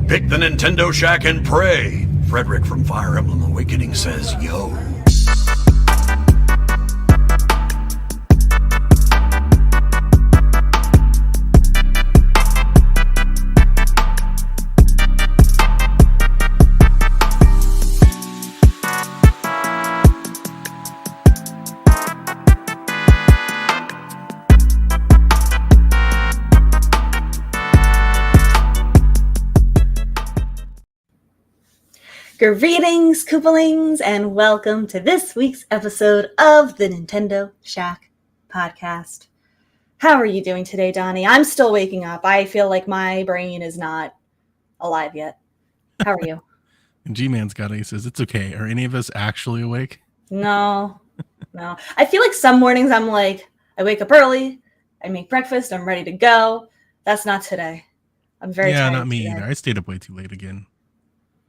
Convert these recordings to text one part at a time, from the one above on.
Pick the Nintendo Shack and pray. Frederick from Fire Emblem Awakening says, yo. Greetings, Koopalings, and welcome to this week's episode of the Nintendo Shack podcast. How are you doing today, Donnie? I'm still waking up. I feel like my brain is not alive yet. How are you? And G-Man's got it. He says, it's okay. Are any of us actually awake? No. I feel like some mornings I'm like, I wake up early, I make breakfast, I'm ready to go. That's not today. I'm very tired. Yeah, not me today. either. I stayed up way too late again.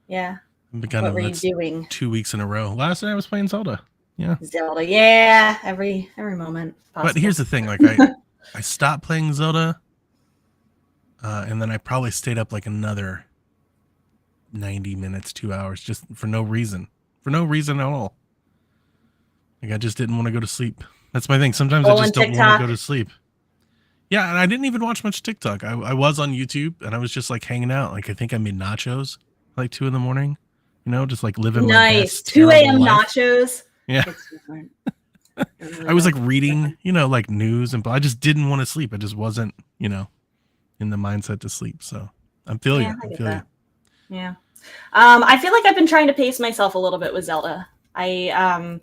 Yeah. What were you doing? 2 weeks in a row. Last night I was playing Zelda. Yeah. Zelda, yeah. Every moment possible. But here's the thing, like I stopped playing Zelda, and then I probably stayed up like another 90 minutes, 2 hours, just for no reason. For no reason at all. Like I just didn't want to go to sleep. That's my thing. Sometimes I just don't want to go to sleep. Yeah, and I didn't even watch much TikTok. I was on YouTube and I was just like hanging out. Like I think I made nachos like 2 a.m. You know, just like living my best 2 a.m. life. Nachos. Yeah. Really I was like reading, like news, and I just didn't want to sleep. I just wasn't, in the mindset to sleep. So I feel you. I feel you. Yeah. I feel like I've been trying to pace myself a little bit with Zelda. I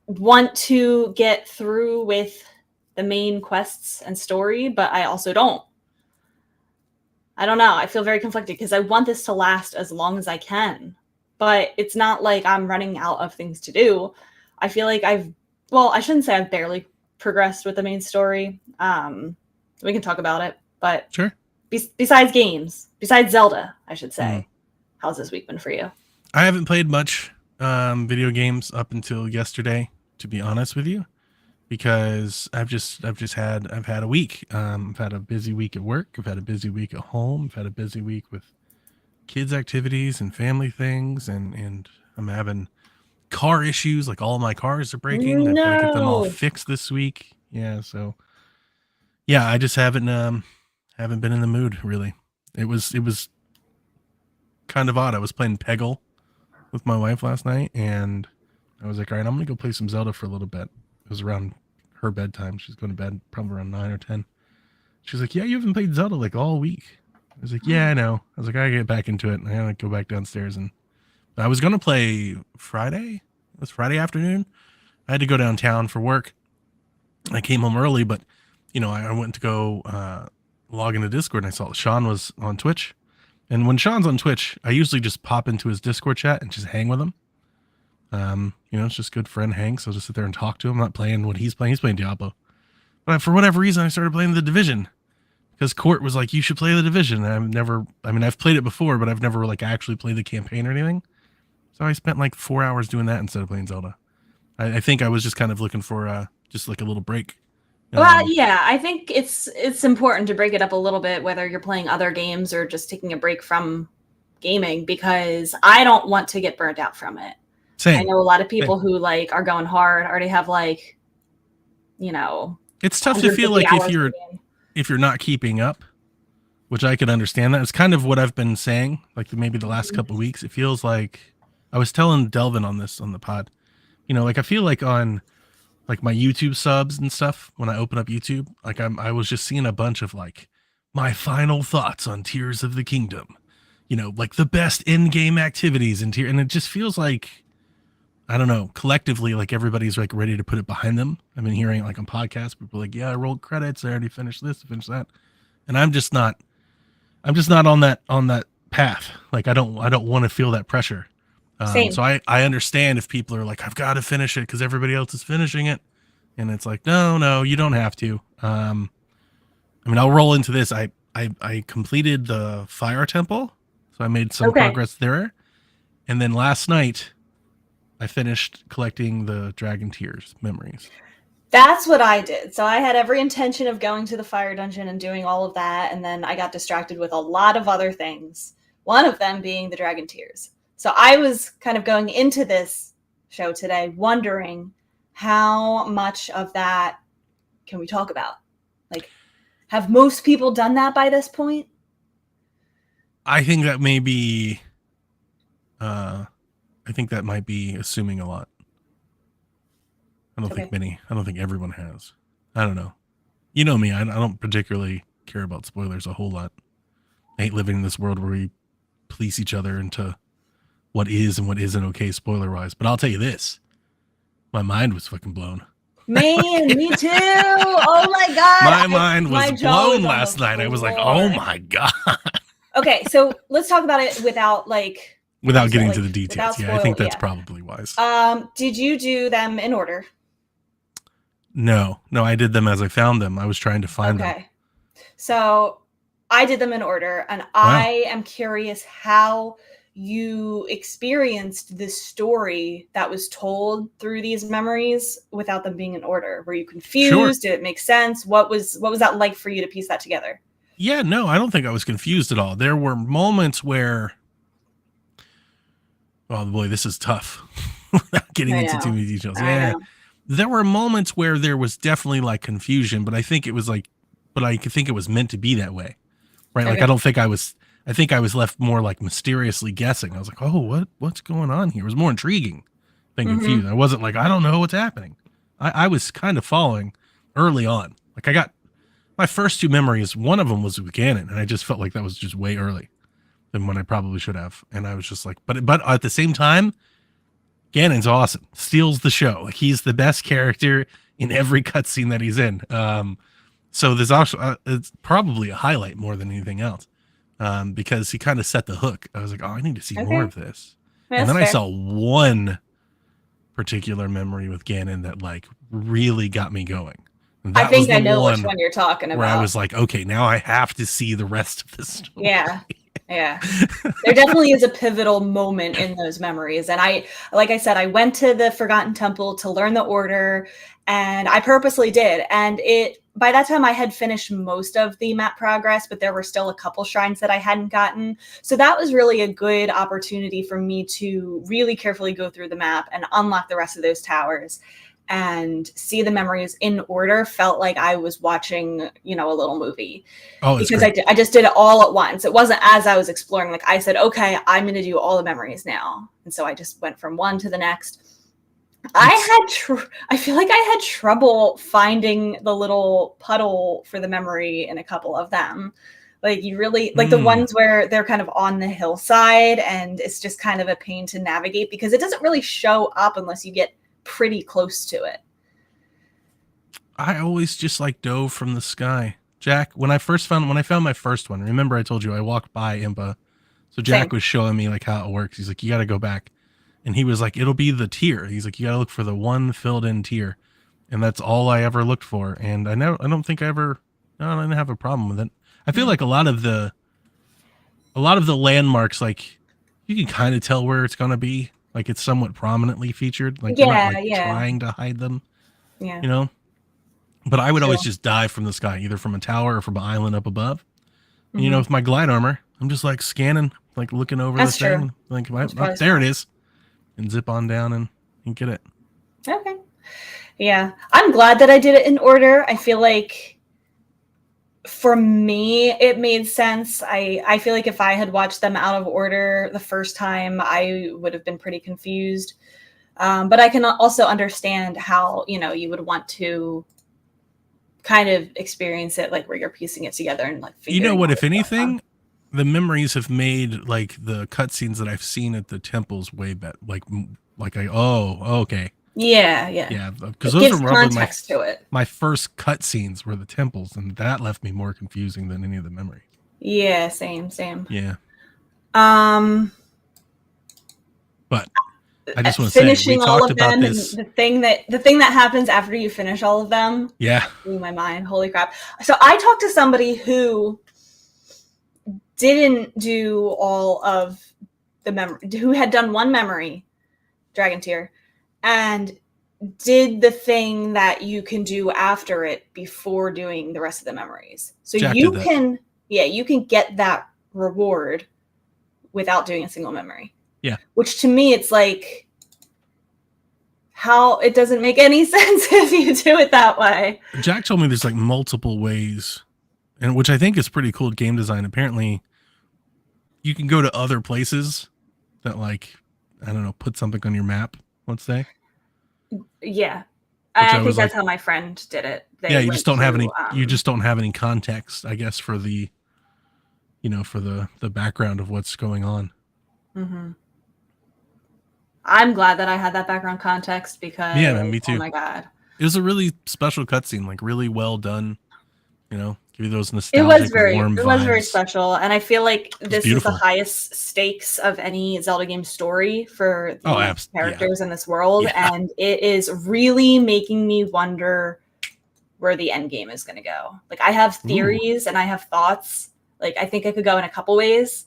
want to get through with the main quests and story, but I also don't. I don't know. I feel very conflicted because I want this to last as long as I can, but it's not like I'm running out of things to do. I feel like I shouldn't say I've barely progressed with the main story. We can talk about it, but sure. Besides Zelda, I should say, how's this week been for you? I haven't played much video games up until yesterday, to be honest with you. Because I've had a week. I've had a busy week at work. I've had a busy week at home. I've had a busy week with kids' activities and family things, and I'm having car issues. Like all my cars are breaking. No. I've got to get them all fixed this week. Yeah, so yeah, I just haven't been in the mood really. It was kind of odd. I was playing Peggle with my wife last night, and I was like, all right, I'm gonna go play some Zelda for a little bit. It was around her bedtime. She's going to bed probably around 9 or 10. She's like, yeah, you haven't played Zelda like all week. I was like, yeah, I know. I was like, I gotta get back into it. And I gotta go back downstairs. And I was going to play Friday. It was Friday afternoon. I had to go downtown for work. I came home early, but I went to go log into Discord, and I saw Sean was on Twitch. And when Sean's on Twitch, I usually just pop into his Discord chat and just hang with him. It's just good friend Hank, so I'll just sit there and talk to him. I'm not playing what he's playing. He's playing Diablo. But for whatever reason, I started playing The Division. Because Court was like, you should play The Division. And I've played it before, but I've never like actually played the campaign or anything. So I spent like 4 hours doing that instead of playing Zelda. I think I was just kind of looking for just like a little break. Well, yeah, I think it's important to break it up a little bit, whether you're playing other games or just taking a break from gaming because I don't want to get burnt out from it. Same. I know a lot of people who like are going hard, already have like, it's tough to feel like if you're not keeping up, which I could understand that. It's kind of what I've been saying, like maybe the last couple of weeks. It feels like I was telling Delvin on this on the pod, like I feel like on like my YouTube subs and stuff, when I open up YouTube, like I was just seeing a bunch of like my final thoughts on Tears of the Kingdom, like the best in-game activities and and it just feels like, I don't know, collectively, like everybody's like ready to put it behind them. I've been hearing like on podcasts, people are like, yeah, I rolled credits. I already finished this, finished that. And I'm just not on that path. Like I don't want to feel that pressure. Same. So I understand if people are like, I've got to finish it because everybody else is finishing it. And it's like, no, you don't have to. I'll roll into this. I completed the Fire Temple. So I made some progress there. And then last night, I finished collecting the Dragon Tears memories. That's what I did. So I had every intention of going to the fire dungeon and doing all of that. And then I got distracted with a lot of other things. One of them being the Dragon Tears. So I was kind of going into this show today wondering how much of that can we talk about? Like, have most people done that by this point? I think that may be... I think that might be assuming a lot. I don't think everyone has. I don't know. You know me, I don't particularly care about spoilers a whole lot. I hate living in this world where we police each other into what is and what isn't okay spoiler wise. But I'll tell you this. My mind was fucking blown. Man, me too. Oh my God. My mind was blown last night. I was like, oh my God. Okay, so let's talk about it without getting into the details. Yeah, I think that's probably wise. Did you do them in order? No, I did them as I found them. I was trying to find them. Okay. So I did them in order, and I am curious how you experienced this story that was told through these memories without them being in order. Were you confused? Sure. Did it make sense? What was that like for you to piece that together? Yeah, no, I don't think I was confused at all. There were moments where, oh boy, this is tough. Without getting into too many details. Yeah. There were moments where there was definitely like confusion, but I think it was meant to be that way. Right? Okay. Like I think I was left more like mysteriously guessing. I was like, oh, what's going on here? It was more intriguing than confused. I wasn't like, I don't know what's happening. I was kind of following early on. Like I got my first two memories, one of them was with Ganon, and I just felt like that was just way early than when I probably should have. And I was just like, but at the same time, Ganon's awesome. Steals the show. Like he's the best character in every cutscene that he's in. So there's also it's probably a highlight more than anything else, because he kind of set the hook. I was like, oh, I need to see more of this. That's and then fair. I saw one particular memory with Ganon that like really got me going. I think I know which one you're talking about. Where I was like, okay, now I have to see the rest of this story. Yeah. There definitely is a pivotal moment in those memories. And like I said, I went to the Forgotten Temple to learn the order, and I purposely did. And by that time I had finished most of the map progress, but there were still a couple shrines that I hadn't gotten. So that was really a good opportunity for me to really carefully go through the map and unlock the rest of those towers. And see the memories in order felt like I was watching, a little movie. Oh, because I just did it all at once. It wasn't as I was exploring. Like I said, okay, I'm going to do all the memories now. And so I just went from one to the next. I feel like I had trouble finding the little puddle for the memory in a couple of them. Like you really like the ones where they're kind of on the hillside and it's just kind of a pain to navigate because it doesn't really show up unless you get pretty close to it. I always just like dove from the sky. Jack, when I found my first one, remember I told you I walked by Impa. So Jack was showing me like how it works. He's like, you got to go back. And he was like, it'll be the tier. He's like, you got to look for the one filled in tier. And that's all I ever looked for. And I didn't have a problem with it. I feel like a lot of the landmarks, like you can kind of tell where it's going to be. Like it's somewhat prominently featured. Like you're not trying to hide them. Yeah. But I would always just dive from the sky, either from a tower or from an island up above. And, with my glide armor, I'm just like scanning, like looking over That's the thing, true. like That's oh, probably there it smart. is, and zip on down and get it. Okay. Yeah. I'm glad that I did it in order. I feel like for me, it made sense. I feel like if I had watched them out of order the first time, I would have been pretty confused. But I can also understand how, you would want to kind of experience it, like where you're piecing it together and like You know figuring what? out If what's going on. anything, the memories have made like the cutscenes that I've seen at the temples way better. Okay, Yeah. yeah, because It those gives were probably context to it. my first cutscenes were the temples, and that left me more confusing than any of the memories. Yeah, same. Yeah, Um, but I just want to say we finishing all talked of about them, this. and the thing that happens after you finish all of them Yeah, blew my mind. Holy crap. So I talked to somebody who didn't do all of the memory, who had done one memory, Dragon Tear, and did the thing that you can do after it before doing the rest of the memories. So Jack you did that. can, you can get that reward without doing a single memory. Yeah. Which to me, it's like, how it doesn't make any sense if you do it that way. Jack told me there's like multiple ways, and which I think is pretty cool game design. Apparently, you can go to other places that, like, I don't know, put something on your map, let's say. Yeah. I I think was that's like- how my friend did it. They Yeah, you went just don't have to, any. You just don't have any context, I guess, for the, for the background of what's going on. Mhm. I'm glad that I had that background context because Yeah, man, me too. Oh my god. It was a really special cutscene, like really well done. Give you those It nostalgic, was very warm it was very vibes. special, and I feel like this is beautiful. the highest stakes of any Zelda game story for the Yeah. characters in this world, Yeah. and it is really making me wonder where the end game is going to go. Like, I have theories and I have thoughts. Like, I think I could go in a couple ways,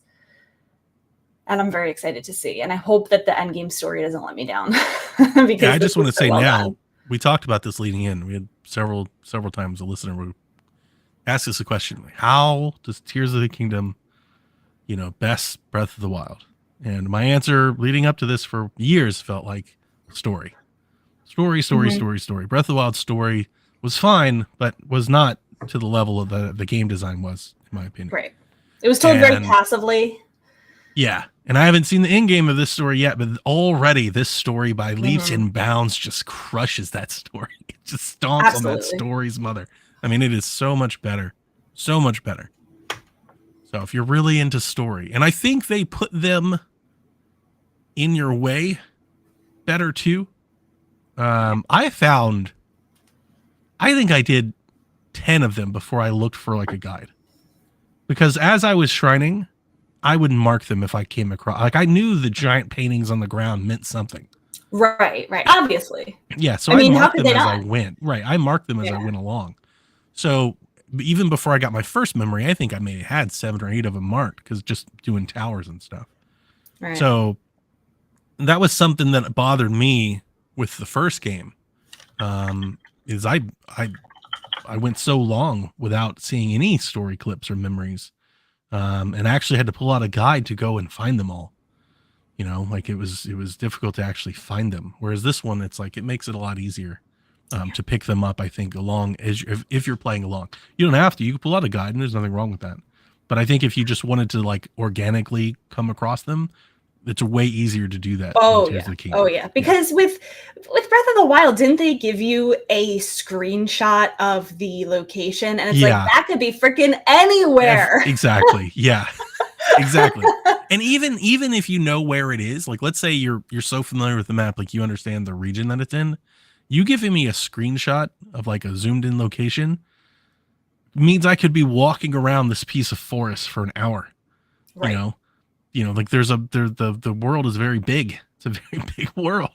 and I'm very excited to see. And I hope that the end game story doesn't let me down. Because Yeah, I this just want to is so say well now, done. we talked about this leading in. We had several times a listener would ask us a question, like, how does Tears of the Kingdom, best Breath of the Wild? And my answer leading up to this for years felt like story. Story. Mhm. Breath of the Wild story was fine, but was not to the level of the game design was, in my opinion. Right. It was told very And- passively. Yeah. And I haven't seen the end game of this story yet, but already this story by leaps Mhm. and bounds just crushes that story. It just stomps on that Absolutely. story's mother. I mean, it is so much better. So much better. So if you're really into story, and I think they put them in your way better too. I think I did 10 of them before I looked for like a guide. Because as I was shrining, I would mark them if I came across. Like, I knew the giant paintings on the ground meant something. Right. Obviously. Yeah, so I mean, how marked could them they as I not? went. Right, I marked them as I Yeah. went along. So even before I got my first memory, I think I may have had 7 or 8 of them marked because just doing towers and stuff. Right. So that was something that bothered me with the first game. Is I went so long without seeing any story clips or memories, and I actually had to pull out a guide to go and find them all. Like it was difficult to actually find them. Whereas this one, it's like it makes it a lot easier to pick them up. I think along as if you're playing along, you don't have to. You can pull out a guide, and there's nothing wrong with that. But I think if you just wanted to like organically come across them, it's way easier to do that. Oh in Tears yeah. of the Kingdom. Oh yeah. Because with Breath of the Wild, didn't they give you a screenshot of the location? And it's Yeah. like, that could be freaking anywhere. Exactly. Yeah. Exactly. And even if you know where it is, like let's say you're so familiar with the map, like you understand the region that it's in, you giving me a screenshot of like a zoomed in location means I could be walking around this piece of forest for an hour. Right. Like the world is very big. It's a very big world.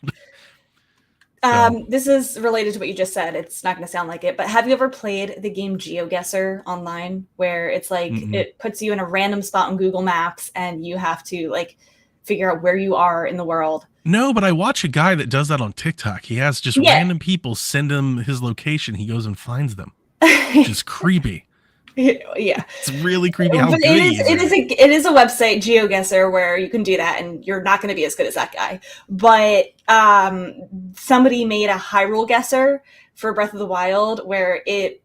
This is related to what you just said. It's not going to sound like it, but have you ever played the game GeoGuessr online, where it's like it puts you in a random spot on Google Maps and you have to like figure out where you are in the world? No, but I watch a guy that does that on TikTok. He has just random people send him his location. He goes and finds them, which is creepy. Yeah. It's really creepy how But good he is. it is a website, GeoGuessr, where you can do that, and you're not going to be as good as that guy. But somebody made a Hyrule guesser for Breath of the Wild, where it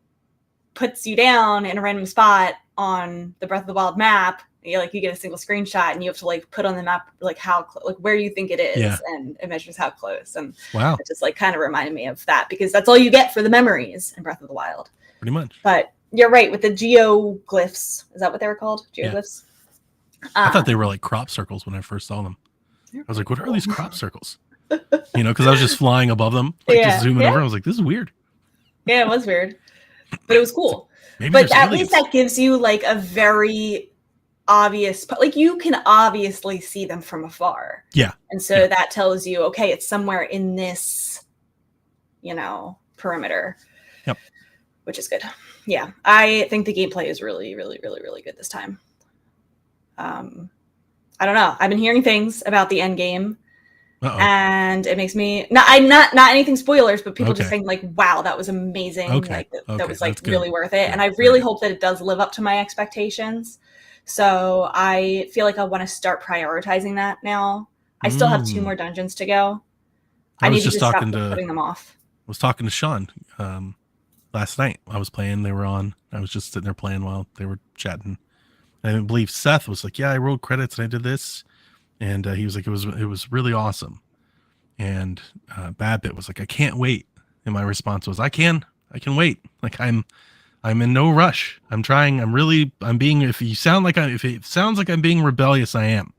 puts you down in a random spot on the Breath of the Wild map. You get a single screenshot, and you have to like put on the map like how like where you think it is, Yeah. and it measures how close. And Wow, it just like kind of reminded me of that, because that's all you get for the memories in Breath of the Wild. pretty much. But you're right with the geoglyphs. Is that what they were called? Yeah. Geoglyphs. I thought they were like crop circles when I first saw them. I was like, what are these crop circles? Because I was just flying above them, like just zooming over. I was like, this is weird. Yeah, it was weird, but it was cool. Maybe But there's at aliens. least that gives you like a very obvious, like you can obviously see them from afar. Yeah. And so that tells you, okay, it's somewhere in this, perimeter. Yep. Which is good. Yeah. I think the gameplay is really, really, really, really good this time. I don't know. I've been hearing things about the end game. Uh-oh. And it makes me not anything spoilers, but people just Okay. think like, wow, that was amazing. Okay. Like that Okay, was like that's good. really worth it. Yeah, And I very really good. hope that it does live up to my expectations. So I feel like I want to start prioritizing that now. I still have 2 more dungeons to go. I was need to just stop talking to- putting them off. I was talking to Sean last night. I was playing. They were on. I was just sitting there playing while they were chatting. And I believe Seth was like, "Yeah, I rolled credits and I did this," and he was like, "It was really awesome." And Babbitt was like, "I can't wait." And my response was, "I can wait. Like I'm in no rush. I'm trying. I'm being. If it sounds like I'm being rebellious, I am.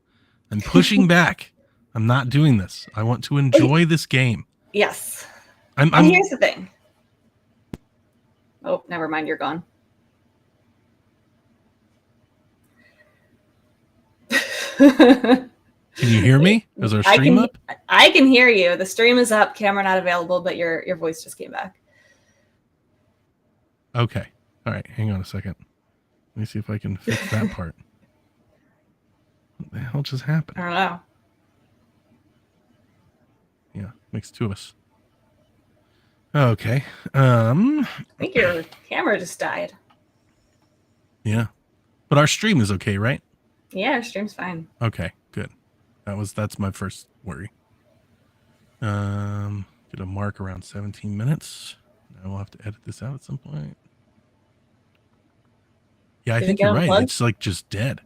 I'm pushing back. I'm not doing this. I want to enjoy this game." Yes. I'm And here's the thing. Oh, never mind. You're gone. Can you hear me? Is our stream up? I can hear you. The stream is up. Camera not available, but your voice just came back. Okay. All right. Hang on a second. Let me see if I can fix that part. What the hell just happened? I don't know. Yeah, makes 2 of us. Okay. I think your camera just died. Yeah. But our stream is okay, right? Yeah, our stream's fine. Okay, good. That's my first worry. Get a mark around 17 minutes. I will have to edit this out at some point. Yeah, I Did it think get you're right. unplugged? It's like just dead.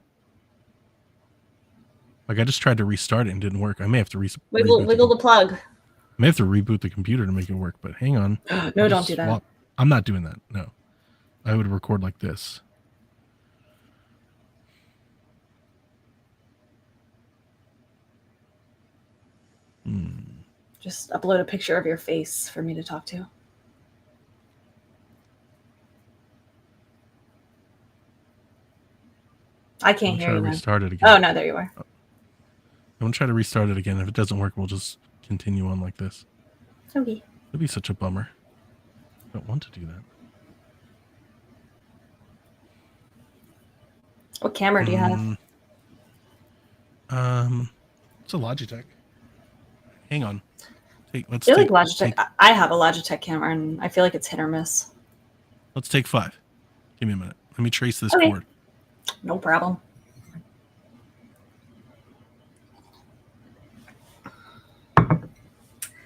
Like I just tried to restart it and didn't work. I may have to Wiggle the plug. I may have to reboot the computer to make it work, but hang on. No, I'll don't just do that. swap. I'm not doing that. No. I would record like this. Just upload a picture of your face for me to talk to. I can't I'm hear trying you. to Man. restart it again. Oh no, there you are. I'm gonna try to restart it again. If it doesn't work, we'll just continue on like this. Okay. It'd be such a bummer. I don't want to do that. What camera do you have? It's a Logitech. Hang on. I feel like Logitech. I have a Logitech camera, and I feel like it's hit or miss. Let's take 5. Give me a minute. Let me trace this Okay. cord. No problem.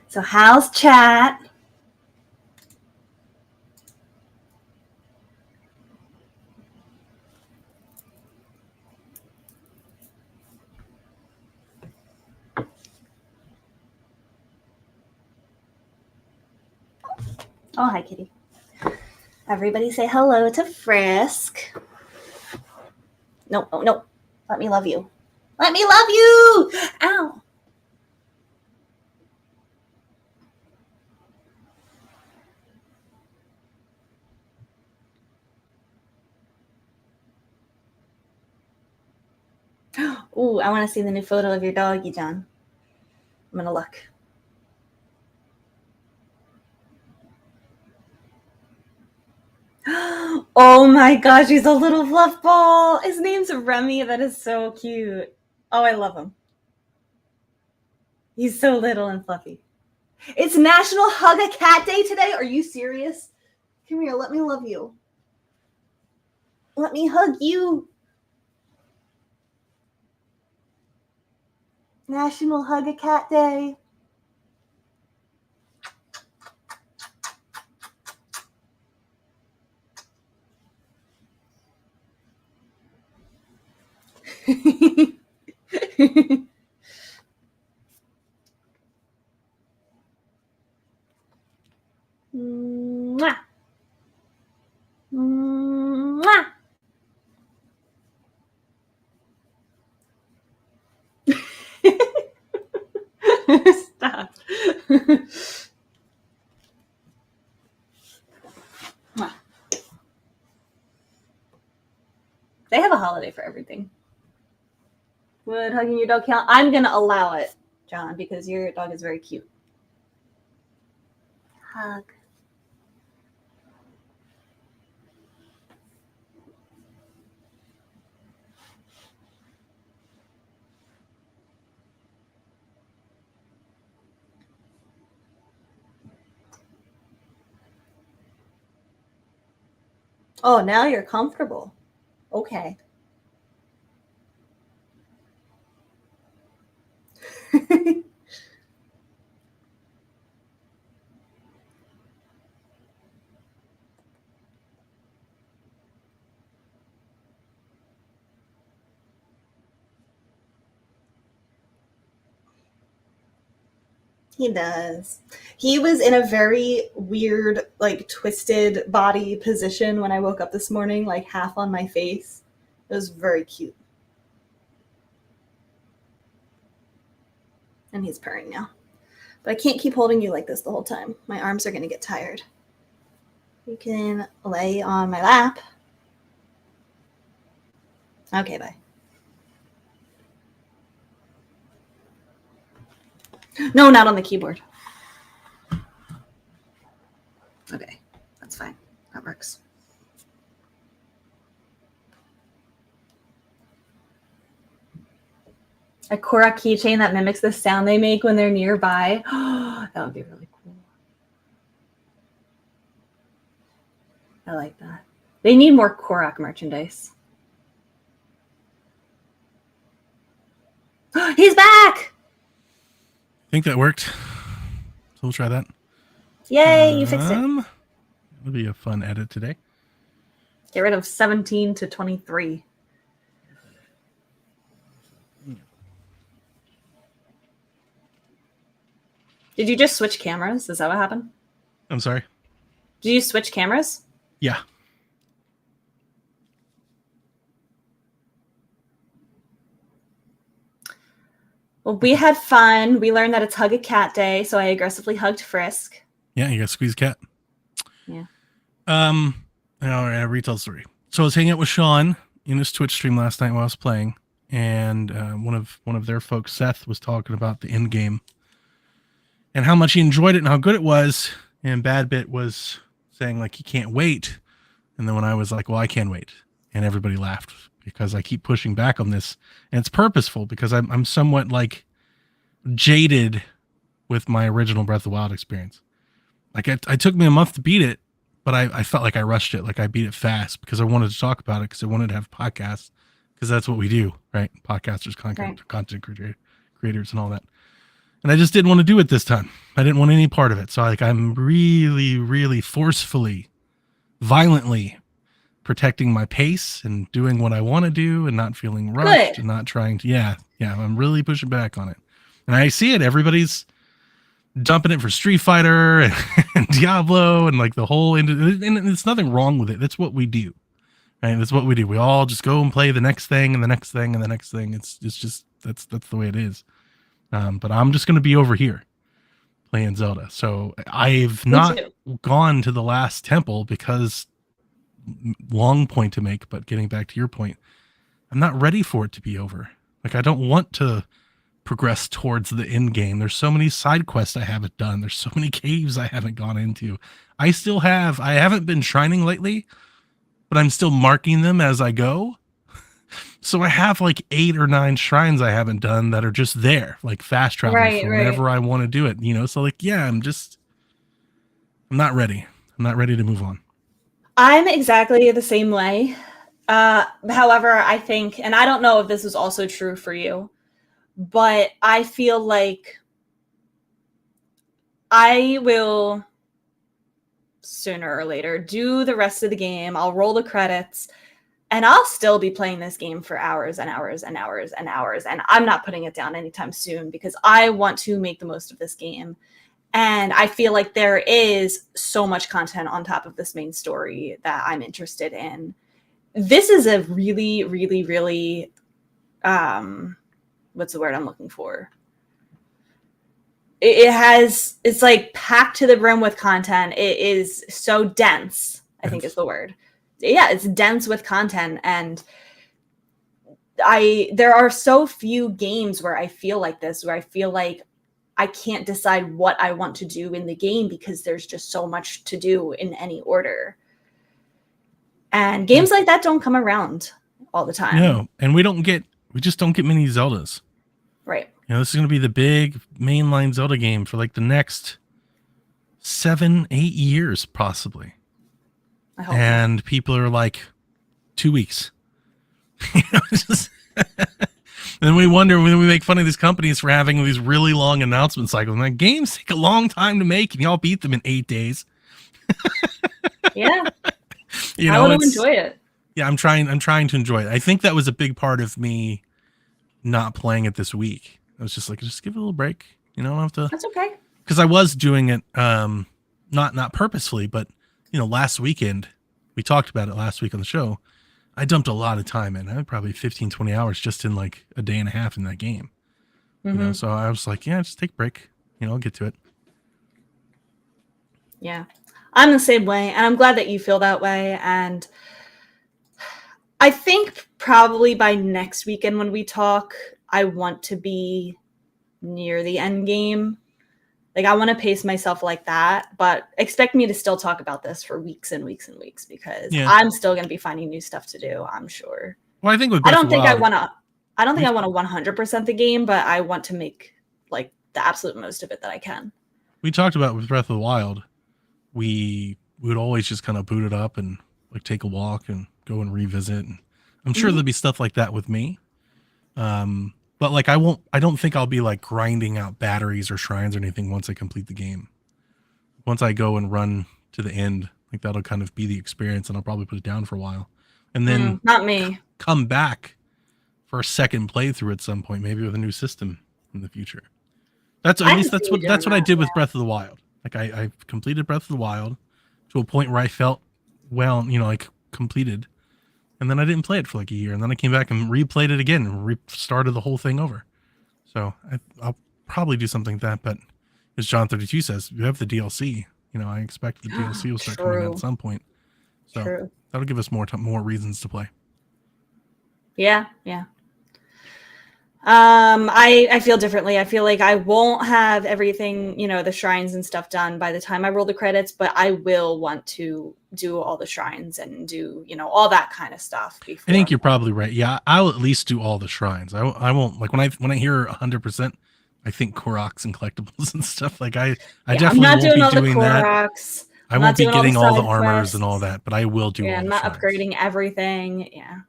So how's chat? Oh, hi, kitty. Everybody say hello to Frisk. No, oh, no. Let me love you. Let me love you. Ow. Ooh, I want to see the new photo of your doggy, John. I'm going to look. Oh my gosh, he's a little fluff ball. His name's Remy. That is so cute. Oh, I love him. He's so little and fluffy. It's National Hug a Cat Day today. Are you serious? Come here, let me love you. Let me hug you. National Hug a Cat Day. Mwah. Mwah. Stop. Mwah. They have a holiday for everything. Would hugging your dog count? I'm going to allow it, John, because your dog is very cute. Hug. Oh, now you're comfortable. Okay. He does. He was in a very weird, like, twisted body position when I woke up this morning, like half on my face. It was very cute. And he's purring now. But I can't keep holding you like this the whole time. My arms are going to get tired. You can lay on my lap. Okay, bye. No, not on the keyboard. Okay, that's fine. That works. A Korok keychain that mimics the sound they make when they're nearby. That would be really cool. I like that. They need more Korok merchandise. He's back! I think that worked. So we'll try that. Yay, you fixed it. It'll be a fun edit today. Get rid of 17 to 23. Did you just switch cameras? Is that what happened? I'm sorry? Did you switch cameras? Yeah. Well, we had fun. We learned that it's Hug a Cat Day, so I aggressively hugged Frisk. Yeah, you got squeeze cat. Yeah. A retail story. So I was hanging out with Sean in his Twitch stream last night while I was playing, and one of their folks, Seth, was talking about the end game and how much he enjoyed it and how good it was. And Bad Bit was saying like he can't wait, and then when I was like, well, I can wait, and everybody laughed because I keep pushing back on this, and it's purposeful because I'm somewhat like jaded with my original Breath of the Wild experience. Like it took me a month to beat it, but I felt like I rushed it. Like I beat it fast because I wanted to talk about it, because I wanted to have podcasts, because that's what we do, right? Podcasters, content creators and all that. And I just didn't want to do it this time. I didn't want any part of it. So like I'm really, really forcefully, violently protecting my pace and doing what I want to do and not feeling rushed and not trying to. Yeah. I'm really pushing back on it. And I see it. Everybody's dumping it for Street Fighter and Diablo and like the whole, and there's nothing wrong with it. That's what we do. Right? That's what we do. We all just go and play the next thing and the next thing and the next thing. It's just, that's the way it is. But I'm just going to be over here playing Zelda. So I've not gone to the last temple because, long point to make, but getting back to your point, I'm not ready for it to be over. Like I don't want to progress towards the end game. There's so many side quests I haven't done. There's so many caves I haven't gone into. I haven't been shrining lately, but I'm still marking them as I go. So I have like 8 or 9 shrines I haven't done that are just there, like fast travel for whenever I want to do it, you know? So like, yeah, I'm not ready. I'm not ready to move on. I'm exactly the same way. However, I think, and I don't know if this is also true for you, but I feel like I will sooner or later do the rest of the game. I'll roll the credits and I'll still be playing this game for hours and hours and hours and hours. And I'm not putting it down anytime soon because I want to make the most of this game. And I feel like there is so much content on top of this main story that I'm interested in. This is a really, really, really, what's the word I'm looking for? It's like packed to the brim with content. It is so dense, I think is the word. Yeah, it's dense with content. And there are so few games where I feel like this, where I feel like I can't decide what I want to do in the game because there's just so much to do in any order. And games like that don't come around all the time. No, and we just don't get many Zeldas. Right. You know, this is going to be the big mainline Zelda game for like the next 7-8 years, possibly. I hope. And people are like, 2 weeks. You know, and we wonder when we make fun of these companies for having these really long announcement cycles. And like, games take a long time to make, and y'all beat them in 8 days. Yeah. You I know, want to enjoy it. Yeah, I'm trying to enjoy it. I think that was a big part of me not playing it this week. I was just like, just give it a little break. You know, I don't have to. That's okay. Because I was doing it, not purposefully, but you know, last weekend we talked about it last week on the show. I dumped a lot of time in. I had probably 15-20 hours just in like a day and a half in that game. Mm-hmm. You know, so I was like, yeah, just take a break. You know, I'll get to it. Yeah, I'm the same way, and I'm glad that you feel that way. And I think probably by next weekend when we talk, I want to be near the end game. Like, I want to pace myself like that, but expect me to still talk about this for weeks and weeks and weeks because I'm still going to be finding new stuff to do, I'm sure. Well, I think with I don't think I want to 100% the game, but I want to make like the absolute most of it that I can. We talked about with Breath of the Wild, we would always just kind of boot it up and like take a walk and go and revisit. And I'm sure there'll be stuff like that with me. But like, I don't think I'll be like grinding out batteries or shrines or anything once I complete the game. Once I go and run to the end, like that'll kind of be the experience, and I'll probably put it down for a while. And then not me. Come back for a second playthrough at some point, maybe with a new system in the future. That's what I did with Breath of the Wild. Like I completed Breath of the Wild to a point where I felt well, you know, like completed. And then I didn't play it for like a year. And then I came back and replayed it again and restarted the whole thing over. So I'll probably do something like that. But as John 32 says, you have the DLC. You know, I expect the DLC will start coming out at some point. So that'll give us more reasons to play. Yeah, yeah. I feel differently. I feel like I won't have everything, you know, the shrines and stuff done by the time I roll the credits, but I will want to do all the shrines and do, you know, all that kind of stuff before. I think you're probably right. Yeah, I'll at least do all the shrines. I won't, like, when I hear 100%, I think Koroks and collectibles and stuff. Like I definitely won't be doing that. I won't be getting all the armors and all that, but I will do all the shrines. I'm not upgrading everything. Yeah.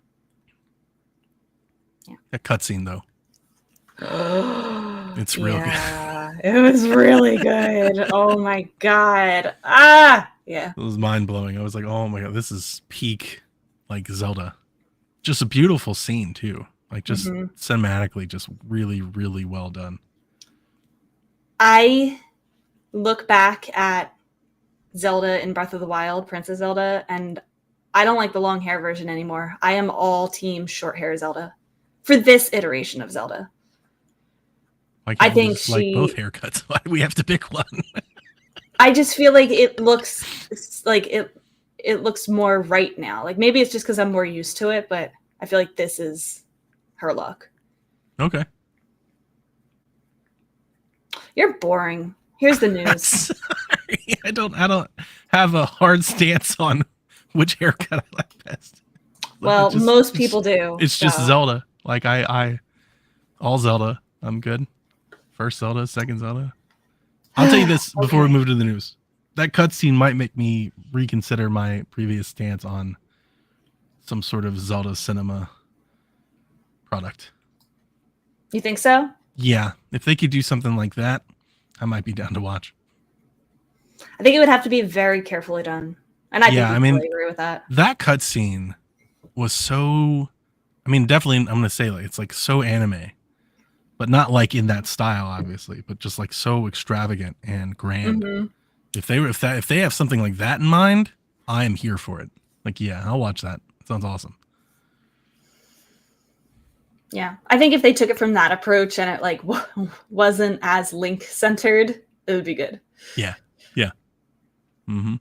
That cutscene though. It's real good. It was really good. Oh my god. Yeah. It was mind blowing. I was like, oh my god, this is peak like Zelda. Just a beautiful scene too. Like just cinematically, just really, really well done. I look back at Zelda in Breath of the Wild, Princess Zelda, and I don't like the long hair version anymore. I am all team short hair Zelda for this iteration of Zelda. I think she like both haircuts. Why do we have to pick one? I just feel like it looks like it looks more right now. Like maybe it's just because I'm more used to it, but I feel like this is her look. Okay. You're boring. Here's the news. Sorry. I don't have a hard stance on which haircut I like best. Well, most people do. It's just Zelda. Like I all Zelda. I'm good. First Zelda, second Zelda. I'll tell you this before we move to the news. That cutscene might make me reconsider my previous stance on some sort of Zelda cinema product. You think so? Yeah, if they could do something like that, I might be down to watch. I think it would have to be very carefully done. And I totally agree with that. That cutscene was so, I mean, definitely, I'm going to say like, it's like so anime, but not like in that style, obviously, but just like so extravagant and grand. Mhm. If they have something like that in mind, I am here for it. Like, yeah, I'll watch that. Sounds awesome. Yeah. I think if they took it from that approach and it like wasn't as Link centered, it would be good. Yeah. Yeah. Mm-hmm.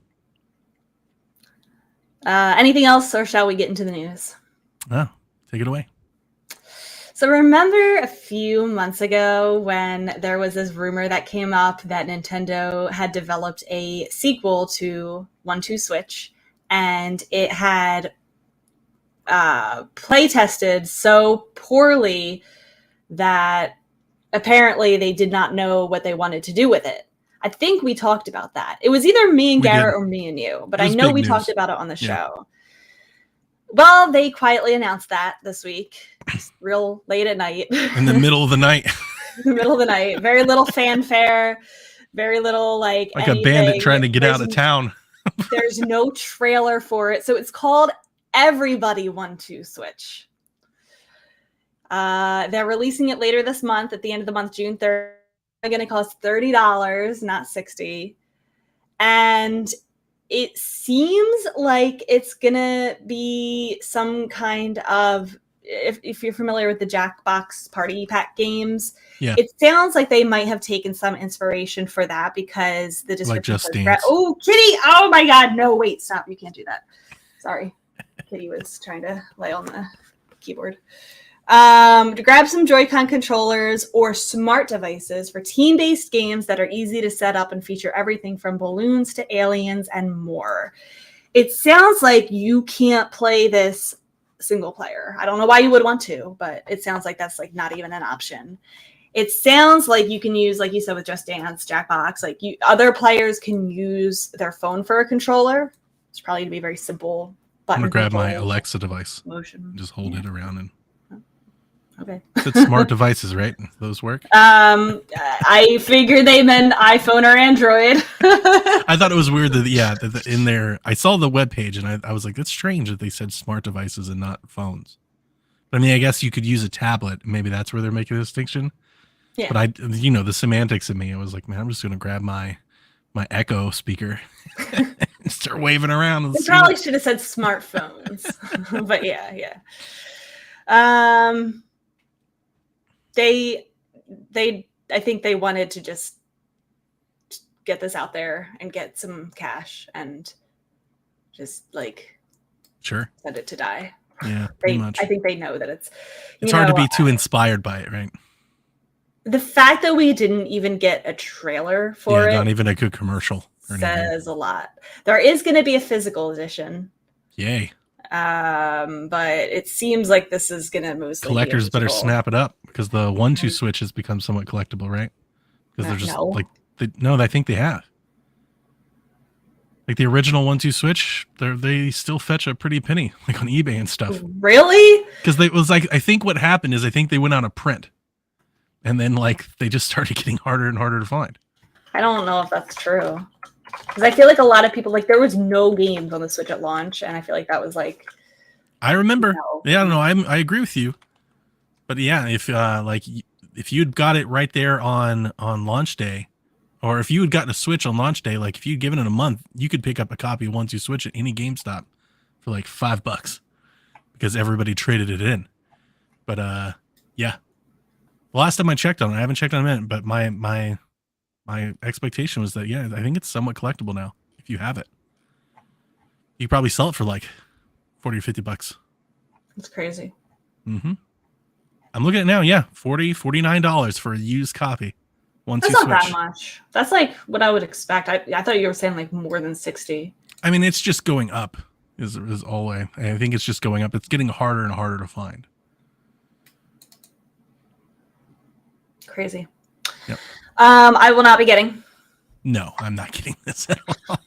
Anything else, or shall we get into the news? Oh, take it away. So remember a few months ago when there was this rumor that came up that Nintendo had developed a sequel to 1-2 Switch, and it had play tested so poorly that apparently they did not know what they wanted to do with it. I think we talked about that. It was either me and Garrett or me and you, but I know we talked about it on the show. Well, they quietly announced that this week, real late at night. In the middle of the night. In the middle of the night. Very little fanfare, very little like a bandit trying to get out of town. There's no trailer for it. So it's called Everybody 1-2 Switch. They're releasing it later this month, at the end of the month, June 3rd. It's going to cost $30, not $60. And it seems like it's going to be some kind of, if you're familiar with the Jackbox Party Pack games, it sounds like they might have taken some inspiration for that, because the description like Just Dance. Oh, Kitty! Oh my God! No, wait, stop! You can't do that. Sorry, Kitty was trying to lay on the keyboard. To grab some Joy-Con controllers or smart devices for team-based games that are easy to set up and feature everything from balloons to aliens and more. It sounds like you can't play this single player. I don't know why you would want to, but it sounds like that's like not even an option. It sounds like you can use, like you said with Just Dance, Jackbox, like other players can use their phone for a controller. It's probably going to be very simple. I'm going to grab my Alexa device. Motion. Just hold it around and... Okay. It's smart devices, right? Those work? I figured they meant iPhone or Android. I thought it was weird that, in there, I saw the webpage and I was like, that's strange that they said smart devices and not phones. But I mean, I guess you could use a tablet. Maybe that's where they're making a distinction. Yeah. But the semantics of me, I was like, man, I'm just going to grab my Echo speaker and start waving around. They probably should have said smartphones. But yeah. I think they wanted to just get this out there and get some cash and just like send it to die. Yeah, pretty much. I think they know that it's hard to be too inspired by it, right? The fact that we didn't even get a trailer for it, not even a good commercial, says a lot. There is going to be a physical edition. Yay. But it seems like this is going to mostly collectors better snap it up, because the 1-2 Switch has become somewhat collectible, right? Because they're just I think they have. Like the original 1-2 Switch, they still fetch a pretty penny, like on eBay and stuff. Really? Because I think what happened is I think they went out of print, and then like they just started getting harder and harder to find. I don't know if that's true. Because I feel like a lot of people, like, there was no games on the Switch at launch, and I feel like that was like... I remember. Yeah, no, I agree with you. But yeah, if you'd got it right there on launch day, or if you had gotten a Switch on launch day, like if you'd given it a month, you could pick up a copy of 1-2 Switch at any GameStop for like $5 because everybody traded it in. But yeah. The last time I checked on it, I haven't checked on it in a minute, but my expectation was that, yeah, I think it's somewhat collectible now. If you have it, you probably sell it for like $40 or $50. That's crazy. Mm-hmm. I'm looking at it now. Yeah. $49 for a used copy. 1-2 That's not Switch. that much. That's like what I would expect. I thought you were saying like more than 60. I mean, it's just going up is all I think it's just going up. It's getting harder and harder to find. Crazy. Yep. I will not be getting. No, I'm not getting this at all.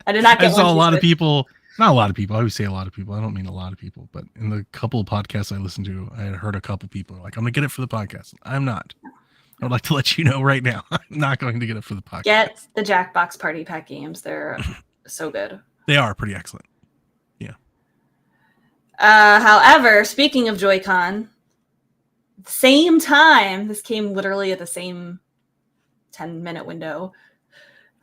I did not get I saw a lot of people Not a lot of people. I always say a lot of people. I don't mean a lot of people, but in the couple of podcasts I listened to, I had heard a couple people like, I'm going to get it for the podcast. I'm not. I would like to let you know right now, I'm not going to get it for the podcast. Get the Jackbox Party Pack games. They're so good. They are pretty excellent. Yeah. However, speaking of Joy-Con, same time, this came literally at the same 10-minute window.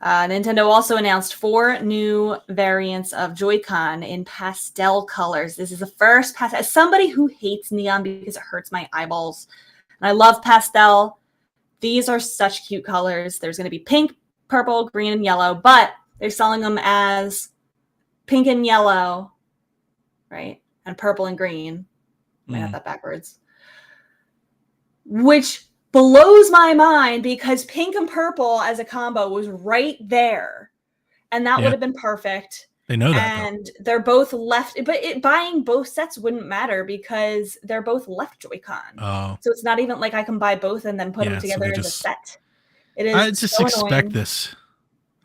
Nintendo also announced 4 new variants of Joy-Con in pastel colors. This is the first pastel. As somebody who hates neon because it hurts my eyeballs, and I love pastel, these are such cute colors. There's going to be pink, purple, green, and yellow, but they're selling them as pink and yellow, right? And purple and green. I have that backwards. Which blows my mind because pink and purple as a combo was right there. And that would have been perfect. They know that. And they're both left, but buying both sets wouldn't matter because they're both left Joy-Con. Oh. So it's not even like I can buy both and then put them together as a set. It is I just expect annoying. this.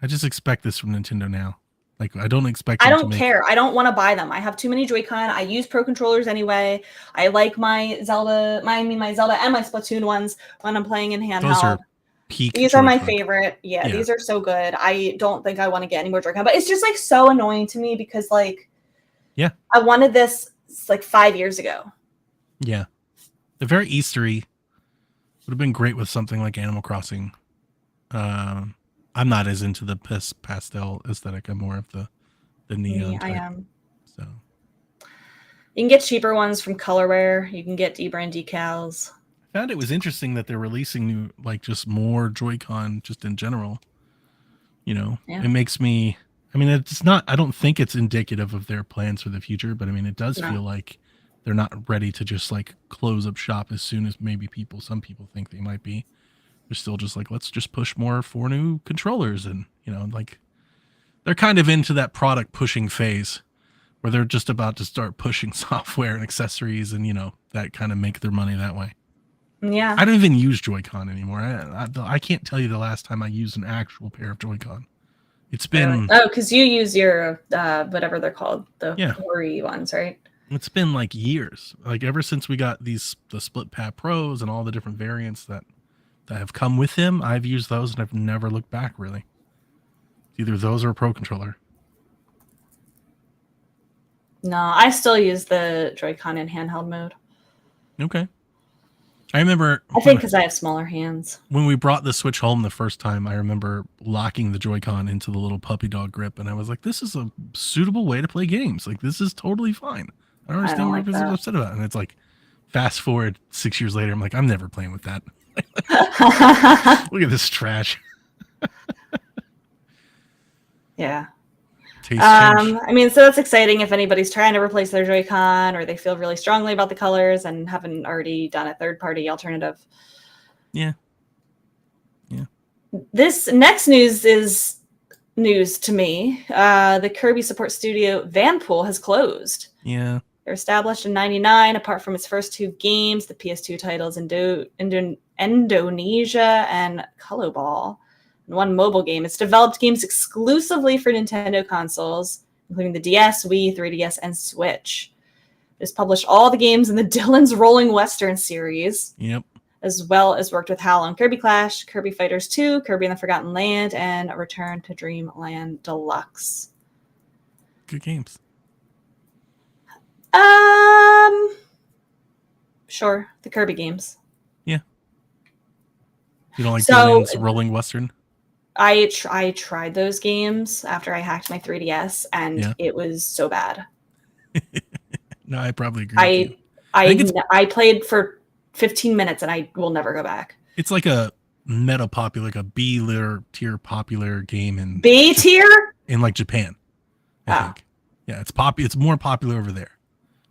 I just expect this from Nintendo now. Like, I don't expect I them don't to care. I don't want to buy them. I have too many Joy-Con. I use Pro controllers anyway. I like my Zelda and my Splatoon ones when I'm playing in handheld. Those are peak. These are my favorite. Yeah, these are so good. I don't think I want to get any more Joy-Con, but it's just like so annoying to me because like, I wanted this like 5 years ago. Yeah, they're very Eastery. Would have been great with something like Animal Crossing. I'm not as into the pastel aesthetic. I'm more of the neon type. I am. So you can get cheaper ones from Colorware. You can get D-brand decals. I found it was interesting that they're releasing new, like just more Joy-Con just in general. You know, it makes me, I mean, it's not, I don't think it's indicative of their plans for the future, but I mean, it does feel like they're not ready to just like close up shop as soon as maybe some people think they might be. They're still just like, let's just push more 4 new controllers. And, you know, like they're kind of into that product pushing phase where they're just about to start pushing software and accessories and, you know, that kind of make their money that way. Yeah. I don't even use Joy-Con anymore. I can't tell you the last time I used an actual pair of Joy-Con. It's been... Oh, because you use your, whatever they're called, the Ori ones, right? It's been like years. Like ever since we got the Split Pad Pros and all the different variants that have come with them, I've used those and I've never looked back really. Either those or a Pro controller. No, I still use the Joy-Con in handheld mode. Okay. I remember... I think because I have smaller hands. When we brought the Switch home the first time, I remember locking the Joy-Con into the little puppy dog grip, and I was like, this is a suitable way to play games. Like, this is totally fine. I don't understand what everybody's upset about. And it's like, fast forward 6 years later, I'm like, I'm never playing with that. Look at this trash. Yeah. Taste change. I mean, so that's exciting if anybody's trying to replace their Joy-Con or they feel really strongly about the colors and haven't already done a third-party alternative. Yeah. Yeah. This next news is news to me. The Kirby support studio Vanpool has closed. Yeah. They're established in '99. Apart from its first 2 games, the PS2 titles Indonesia and Color Ball, and 1 mobile game. It's developed games exclusively for Nintendo consoles, including the DS, Wii, 3DS, and Switch. It's published all the games in the Dylan's Rolling Western series. Yep. As well as worked with HAL on Kirby Clash, Kirby Fighters 2, Kirby and the Forgotten Land, and Return to Dreamland Deluxe. Good games. Sure, the Kirby games. Yeah. You don't like Dylan's Rolling Western? I tried those games after I hacked my 3DS, and it was so bad. No, I probably agree. I played for 15 minutes, and I will never go back. It's like a meta popular, like a B tier popular game in B tier in like Japan. I think. Yeah, it's more popular over there.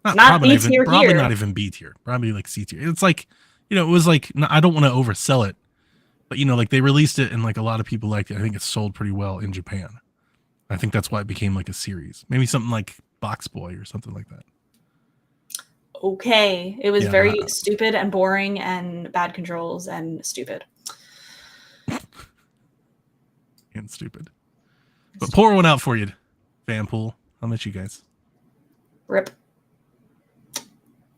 Not B tier. Probably not even B tier. Probably like C tier. It's like, you know, it was like, I don't want to oversell it, but you know, like they released it and like a lot of people liked it. I think it sold pretty well in Japan. I think that's why it became like a series. Maybe something like Box Boy or something like that. Okay. It was very stupid and boring and bad controls and stupid. And stupid. But pour one out for you, Vanpool. I'll let you guys. Rip.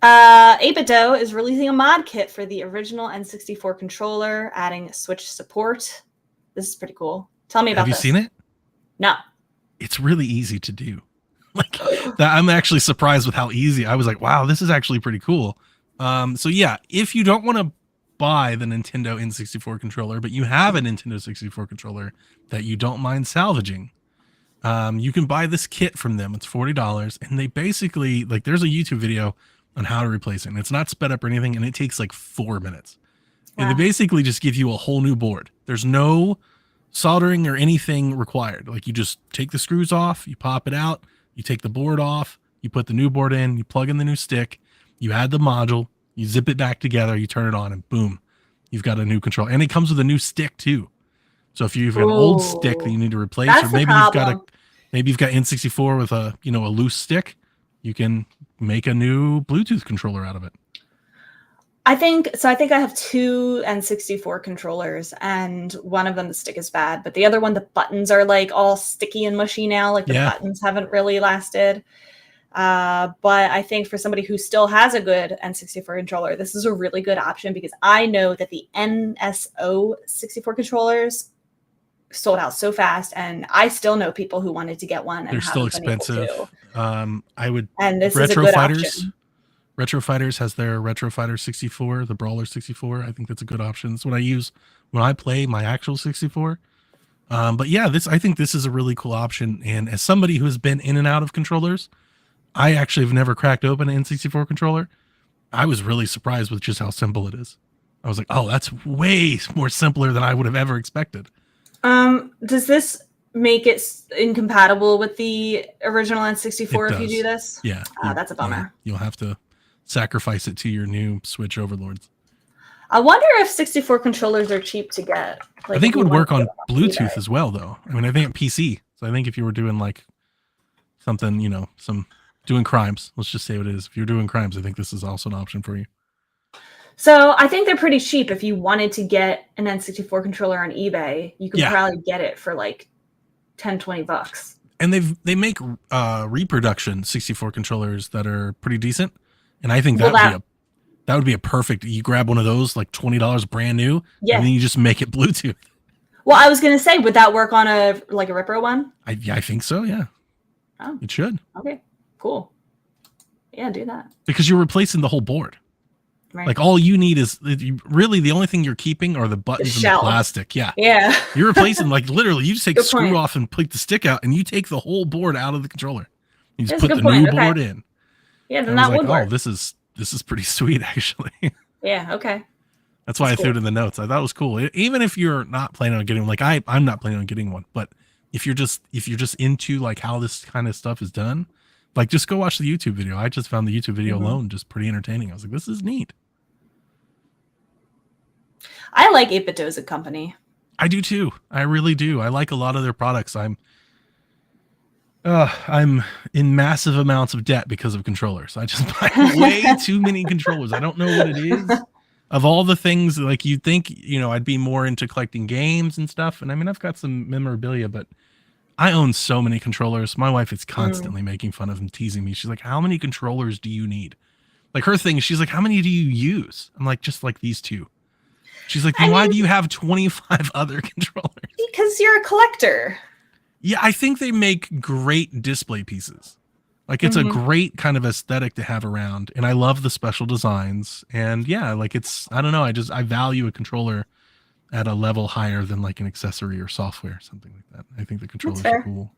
8BitDo is releasing a mod kit for the original N64 controller, adding Switch support. This is pretty cool. Tell me about this. Have you seen it? No. It's really easy to do. Like that, I'm actually surprised with how easy. I was like, wow, this is actually pretty cool. So yeah, if you don't want to buy the Nintendo N64 controller, but you have a Nintendo 64 controller that you don't mind salvaging, you can buy this kit from them. It's $40, and they basically, like, there's a YouTube video on how to replace it, and it's not sped up or anything, and it takes like 4 minutes. Wow. And they basically just give you a whole new board. There's no soldering or anything required. Like, you just take the screws off, you pop it out, you take the board off, you put the new board in, you plug in the new stick, you add the module, you zip it back together, you turn it on, and boom, you've got a new controller. And it comes with a new stick too. So if you've got an old stick that you need to replace, That's or maybe you've got N64 with a loose stick, you can make a new Bluetooth controller out of it. I think I have 2 N64 controllers, and one of them, the stick is bad, but the other one, the buttons are like all sticky and mushy now. Like the buttons haven't really lasted. But I think for somebody who still has a good N64 controller, this is a really good option, because I know that the NSO 64 controllers sold out so fast, and I still know people who wanted to get one. And they're still expensive. I would. And this is a good option. Retro Fighters has their Retro Fighter 64, the Brawler 64. I think that's a good option. That's what I use when I play my actual 64. But yeah, I think this is a really cool option. And as somebody who has been in and out of controllers, I actually have never cracked open an N64 controller. I was really surprised with just how simple it is. I was like, oh, that's way more simpler than I would have ever expected. Does this make it incompatible with the original N64 if you do this? Yeah. That's a bummer. You'll have to sacrifice it to your new Switch overlords. I wonder if 64 controllers are cheap to get. Like, I think it would work on Bluetooth as well, though. I mean, I think PC. So I think if you were doing like something, doing crimes, let's just say what it is. If you're doing crimes, I think this is also an option for you. So I think they're pretty cheap. If you wanted to get an N64 controller on eBay, you could probably get it for like $10-20. And they make reproduction 64 controllers that are pretty decent. And I think that would be a perfect. You grab one of those, like $20 brand new, and then you just make it Bluetooth. Well, I was gonna say, would that work on a Ripro one? I think so. Yeah. Oh, it should. Okay, cool. Yeah, do that. Because you're replacing the whole board. Right. Like, all you need is really the only thing you're keeping are the buttons and the plastic. Yeah. Yeah. You're replacing, like, literally, you just take the screw off and take the stick out, and you take the whole board out of the controller. You just put the new board in. Yeah, then that would work. Oh, this is pretty sweet, actually. Yeah. Okay. That's why I threw it in the notes. I thought it was cool. Even if you're not planning on getting, like, I'm not planning on getting one, but if you're just into like how this kind of stuff is done, like, just go watch the YouTube video. I just found the YouTube video alone just pretty entertaining. I was like, this is neat. I like 8BitDo as a company. I do too. I really do. I like a lot of their products. I'm in massive amounts of debt because of controllers. I just buy way too many controllers. I don't know what it is. Of all the things, like, you'd think, I'd be more into collecting games and stuff. And I mean, I've got some memorabilia, but I own so many controllers. My wife is constantly making fun of and teasing me. She's like, how many controllers do you need? Like, her thing, she's like, how many do you use? I'm like, just like these 2. She's like, why do you have 25 other controllers? Because you're a collector. Yeah, I think they make great display pieces. Like, it's a great kind of aesthetic to have around. And I love the special designs. And yeah, like, I don't know. I value a controller at a level higher than like an accessory or software, something like that. I think the controllers are cool.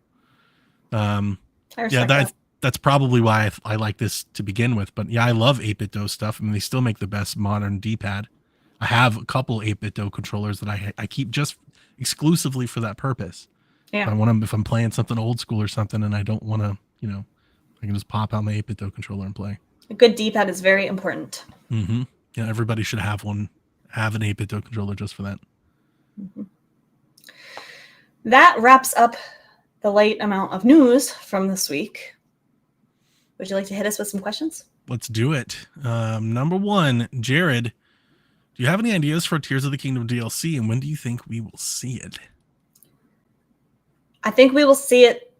That's probably why I like this to begin with. But yeah, I love 8BitDo stuff. I mean, they still make the best modern D-pad. I have a couple 8BitDo controllers that I keep just exclusively for that purpose. Yeah. If I'm playing something old school or something and I don't want to, I can just pop out my 8BitDo controller and play. A good D-pad is very important. Mm-hmm. Yeah, everybody should have an 8BitDo controller just for that. Mm-hmm. That wraps up the light amount of news from this week. Would you like to hit us with some questions? Let's do it. Number 1, Jared, do you have any ideas for Tears of the Kingdom DLC, and when do you think we will see it? I think we will see it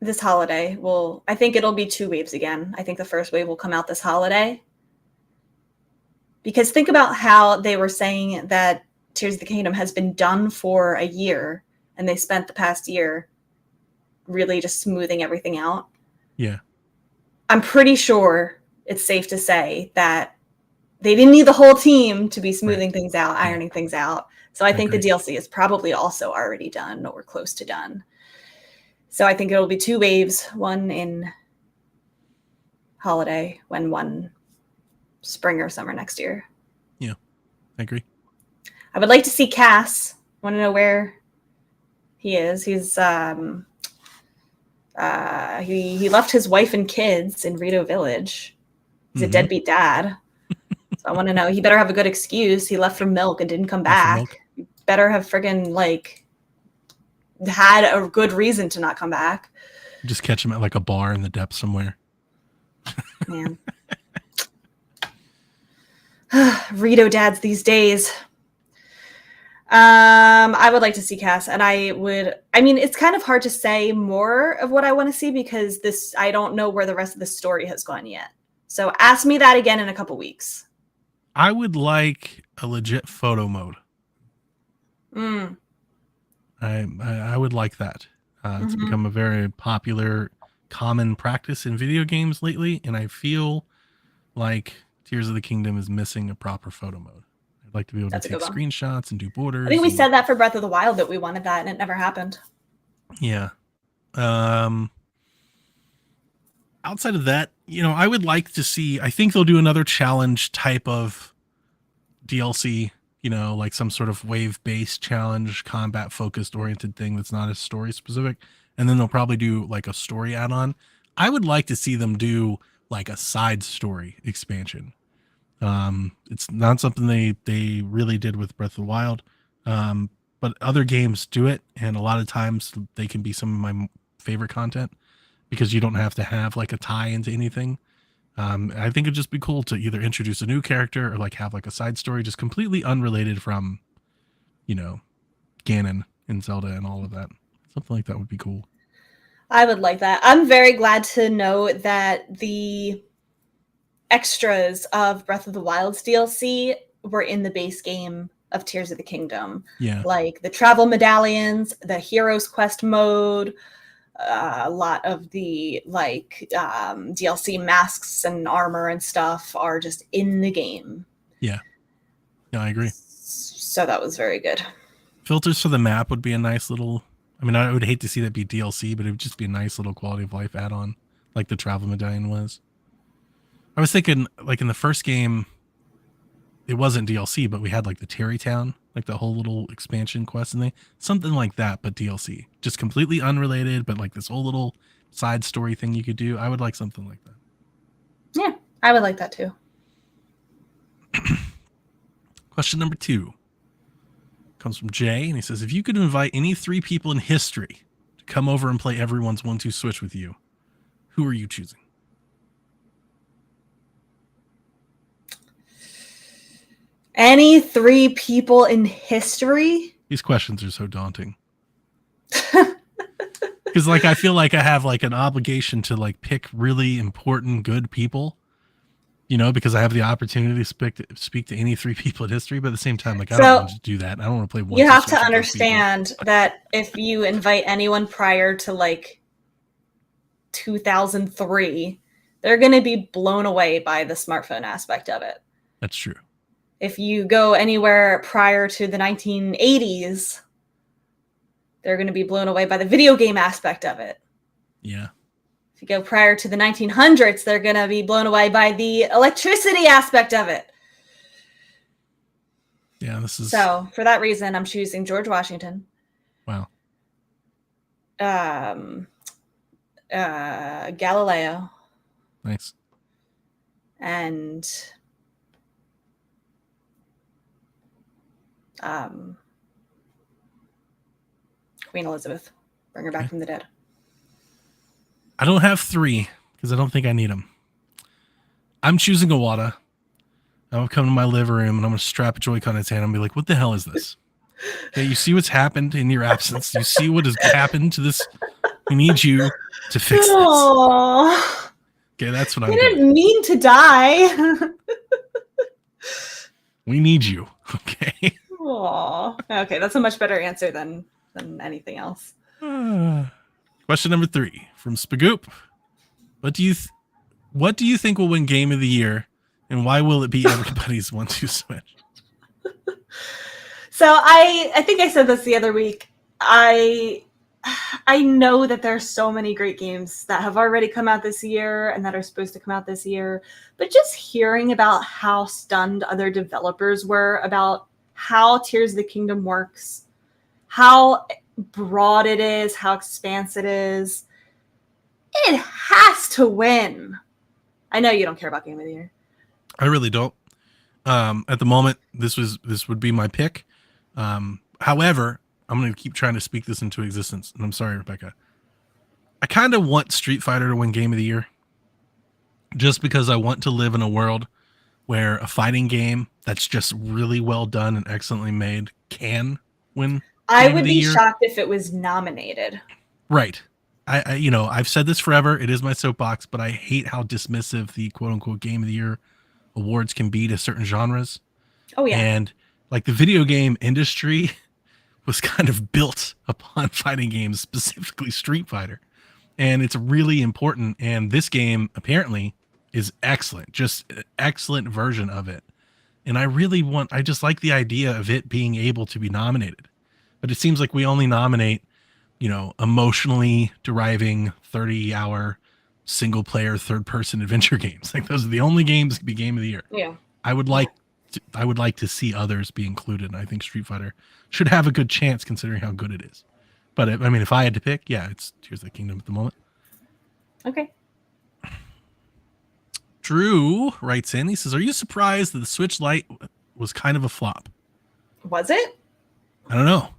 this holiday. I think it'll be 2 waves again. I think the first wave will come out this holiday. Because think about how they were saying that Tears of the Kingdom has been done for a year, and they spent the past year really just smoothing everything out. Yeah. I'm pretty sure it's safe to say that they didn't need the whole team to be smoothing things out, ironing things out. So I think the DLC is probably also already done or close to done. So I think it'll be 2 waves, one in holiday, one spring or summer next year. Yeah, I agree. I would like to see Cass. I want to know where he is. He's he left his wife and kids in Rito Village. He's a deadbeat dad. So I want to know. He better have a good excuse. He left for milk and didn't come back. He better have friggin' like had a good reason to not come back. Just catch him at like a bar in the depths somewhere. Man. Rito dads these days. I would like to see Cass, and I mean, it's kind of hard to say more of what I want to see because I don't know where the rest of the story has gone yet. So ask me that again in a couple weeks. I would like a legit photo mode. I would like that. It's become a very popular, common practice in video games lately, and I feel like Tears of the Kingdom is missing a proper photo mode. I'd like to be able to take screenshots and do borders. I think we said that for Breath of the Wild that we wanted that, and it never happened. Yeah. Outside of that, I would like to see, I think they'll do another challenge type of DLC, like some sort of wave-based challenge, combat-focused oriented thing that's not as story specific. And then they'll probably do like a story add-on. I would like to see them do like a side story expansion. It's not something they really did with Breath of the Wild. But other games do it. And a lot of times they can be some of my favorite content because you don't have to have like a tie into anything. I think it'd just be cool to either introduce a new character or like have like a side story just completely unrelated from, Ganon and Zelda and all of that. Something like that would be cool. I would like that. I'm very glad to know that the extras of Breath of the Wild's DLC were in the base game of Tears of the Kingdom. Yeah. Like the travel medallions, the Hero's Quest mode, a lot of the DLC masks and armor and stuff are just in the game. Yeah. No, I agree. So that was very good. Filters for the map would be a nice little, I would hate to see that be DLC, but it would just be a nice little quality of life add-on like the travel medallion was. I was thinking like in the first game, it wasn't DLC, but we had like the Terrytown, like the whole little expansion quest and something like that, but DLC, just completely unrelated, but like this whole little side story thing you could do. I would like something like that. Yeah, I would like that too. Question number 2 comes from Jay, and he says, if you could invite any 3 people in history to come over and play Everyone's 1-2 Switch with you, who are you choosing? Any 3 people in history? These questions are so daunting. Because like I feel like I have like an obligation to like pick really important, good people, because I have the opportunity to speak to any 3 people in history. But at the same time, like I don't want to do that. I don't want to play one. You have to understand that if you invite anyone prior to like 2003, they're going to be blown away by the smartphone aspect of it. That's true. If you go anywhere prior to the 1980s, they're going to be blown away by the video game aspect of it. Yeah. If you go prior to the 1900s, they're going to be blown away by the electricity aspect of it. Yeah, this is... So, for that reason, I'm choosing George Washington. Wow. Galileo. Nice. And... Queen Elizabeth. Bring her back from the dead. I don't have 3 because I don't think I need them. I'm choosing Iwata. I'm going to come to my living room and I'm going to strap a Joy-Con in his hand and be like, what the hell is this? Okay, you see what's happened in your absence. You see what has happened to this We need you to fix this. Aw. Okay, that's what I I'm doing. didn't mean to die. We need you. Okay. Aw. Okay, that's a much better answer than anything else. Question number 3 from Spagoop. What do you think will win Game of the Year, and why will it be everybody's 1-2 Switch? So I think I said this the other week. I know that there's so many great games that have already come out this year and that are supposed to come out this year, but just hearing about how stunned other developers were about how Tears of the Kingdom works, how broad it is, how expansive it is, it has to win. I know you don't care about Game of the Year. I really don't. At the moment, this would be my pick. However, I'm going to keep trying to speak this into existence. And I'm sorry, Rebecca. I kind of want Street Fighter to win Game of the Year, just because I want to live in a world where a fighting game that's just really well done and excellently made can win. I Game would of the be Year. shocked if it was nominated. Right. I I've said this forever. It is my soapbox, but I hate how dismissive the quote unquote Game of the Year awards can be to certain genres. Oh yeah. And like the video game industry was kind of built upon fighting games, specifically Street Fighter. And it's really important. And this game apparently is excellent, just an excellent version of it. And I just like the idea of it being able to be nominated. But it seems like we only nominate, emotionally deriving 30-hour single player third person adventure games. Like those are the only games that could be Game of the Year. Yeah. I would like to see others be included. And I think Street Fighter should have a good chance considering how good it is. But if I had to pick, yeah, it's Tears of the Kingdom at the moment. Okay. Drew writes in, he says, "Are you surprised that the Switch Lite was kind of a flop?" Was it? I don't know.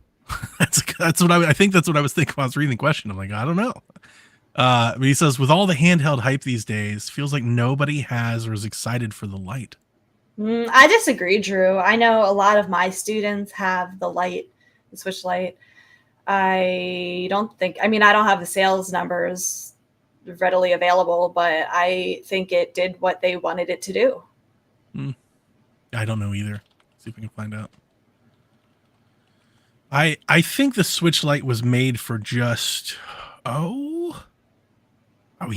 That's what I think that's what I was thinking when I was reading the question. I'm like, I don't know. But he says, with all the handheld hype these days, feels like nobody has or is excited for the Lite. I disagree, Drew. I know a lot of my students have the Switch Lite. I don't have the sales numbers readily available, but I think it did what they wanted it to do. I don't know either. See if we can find out. I think the Switch Lite was made for just he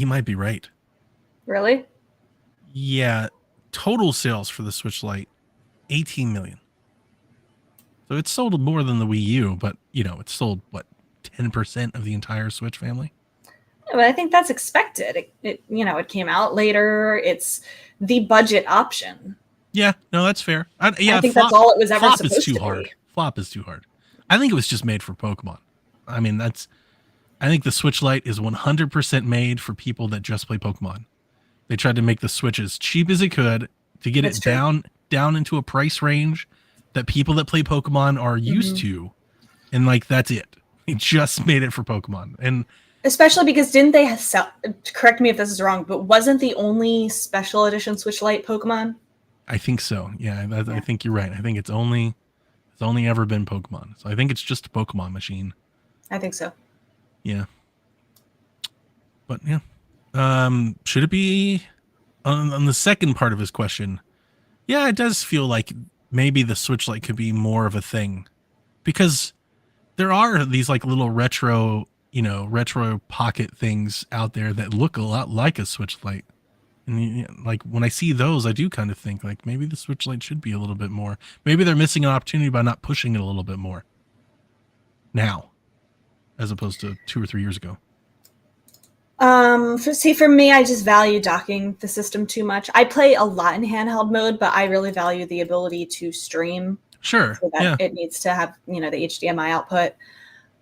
might be right. Really? Yeah, total sales for the Switch Lite 18 million. So it sold more than the Wii U, but it sold 10% of the entire Switch family. Yeah, but I think that's expected. It came out later. It's the budget option. Yeah, no, that's fair. I think that's all it was ever flop supposed is too to hard. be. Flop is too hard. I think it was just made for Pokemon. I think the Switch Lite is 100% made for people that just play Pokemon. They tried to make the Switch as cheap as it could to get it down into a price range that people that play Pokemon are used to. And that's it. They just made it for Pokemon. And especially because didn't they correct me if this is wrong, but wasn't the only special edition Switch Lite Pokemon? I think so. Yeah, I think you're right. I think it's only ever been Pokemon. So I think it's just a Pokemon machine. I think so. Yeah. But yeah. Should it be on the second part of his question? Yeah, it does feel like maybe the Switch Lite could be more of a thing, because there are these little retro pocket things out there that look a lot like a Switch Lite. And when I see those, I do kind of think maybe the Switch Lite should be a little bit more. Maybe they're missing an opportunity by not pushing it a little bit more now, as opposed to 2 or 3 years ago. For me, I just value docking the system too much. I play a lot in handheld mode, but I really value the ability to stream. Sure. So that it needs to have, the HDMI output.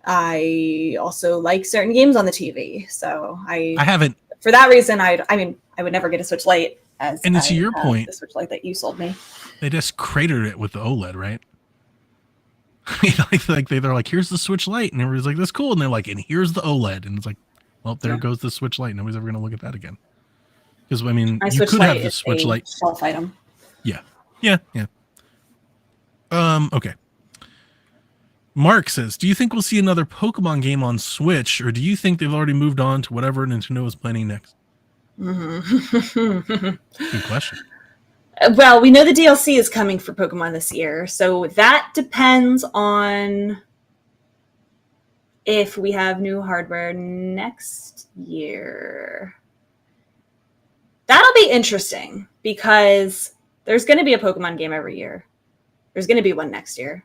I also like certain games on the TV. So I haven't. For that reason, I would never get a Switch Lite. And to your point, the Switch Lite that you sold me, they just cratered it with the OLED, right? They're like, here's the Switch Lite, and everybody's like, that's cool, and they're like, and here's the OLED, and it's like, well, there goes the Switch Lite. Nobody's ever going to look at that again. Because you could have the Switch Lite shelf item. Yeah. Okay. Mark says, do you think we'll see another Pokemon game on Switch, or do you think they've already moved on to whatever Nintendo is planning next? Mhm. Good question. Well, we know the DLC is coming for Pokemon this year, so that depends on if we have new hardware next year. That'll be interesting because there's going to be a Pokemon game every year. There's going to be one next year.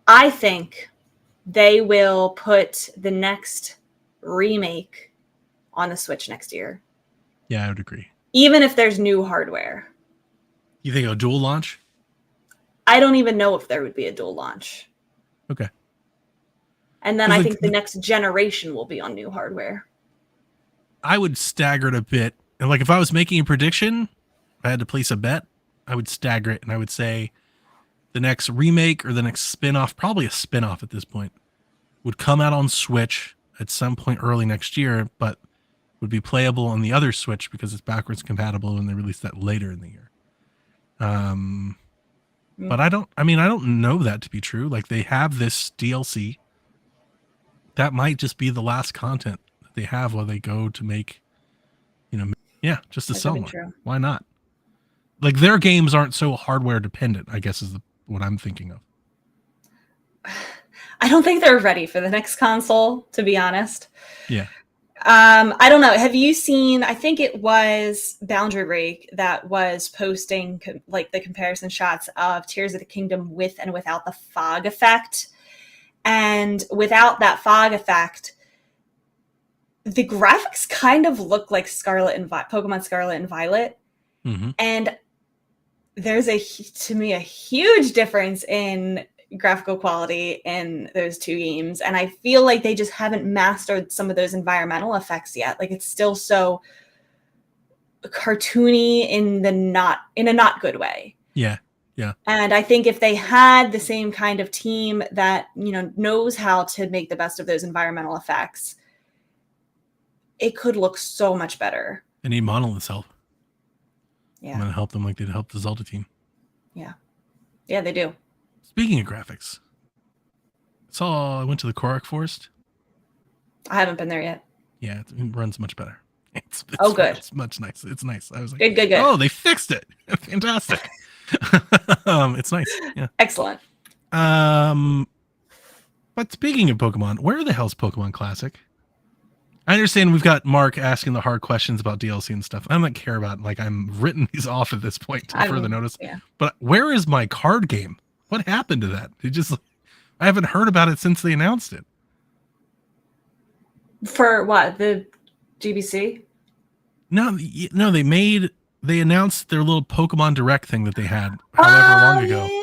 I think they will put the next remake on the Switch next year, Yeah, I would agree. even if there's new hardware. You think a dual launch? I don't even know if there would be a dual launch. Okay. And then Well, I think the next generation will be on new hardware. I would stagger it a bit. And like if I was making a prediction, if I had to place a bet, I would stagger it and I would say the next remake or the next spin-off, probably a spin-off at this point, would come out on Switch at some point early next year, but would be playable on the other Switch because it's backwards compatible and they released that later in the year. But I don't know that to be true. Like they have this DLC. That might just be the last content that they have while they go to make, just to That could sell be one. true. Why not? Like their games aren't so hardware dependent, I guess is what I'm thinking of. I don't think they're ready for the next console, to be honest. Yeah. I don't know. Have you seen, I think it was Boundary Break that was posting like the comparison shots of Tears of the Kingdom with and without the fog effect. And without that fog effect, the graphics kind of look like Pokemon Scarlet and Violet. Mm-hmm. And there's to me a huge difference in graphical quality in those two games, and I feel like they just haven't mastered some of those environmental effects yet. Like it's still so cartoony in a not good way. Yeah. And I think if they had the same kind of team that knows how to make the best of those environmental effects, it could look so much better. They need Monolith's help. Yeah. I'm gonna help them like they'd help the Zelda team. Yeah, they do. Speaking of graphics, I went to the Korok Forest. I haven't been there yet. Yeah, it runs much better. It's good. It's much nice. It's nice. I was like, Good. oh, they fixed it. Fantastic. It's nice. Yeah. Excellent. But speaking of Pokemon, where the hell's Pokemon Classic? I understand we've got Mark asking the hard questions about DLC and stuff. I don't care about I'm written these off at this point to further notice. Yeah. But where is my card game? What happened to that? I haven't heard about it since they announced it. For what? The GBC? No, they announced their little Pokemon Direct thing that they had however long ago. Yeah.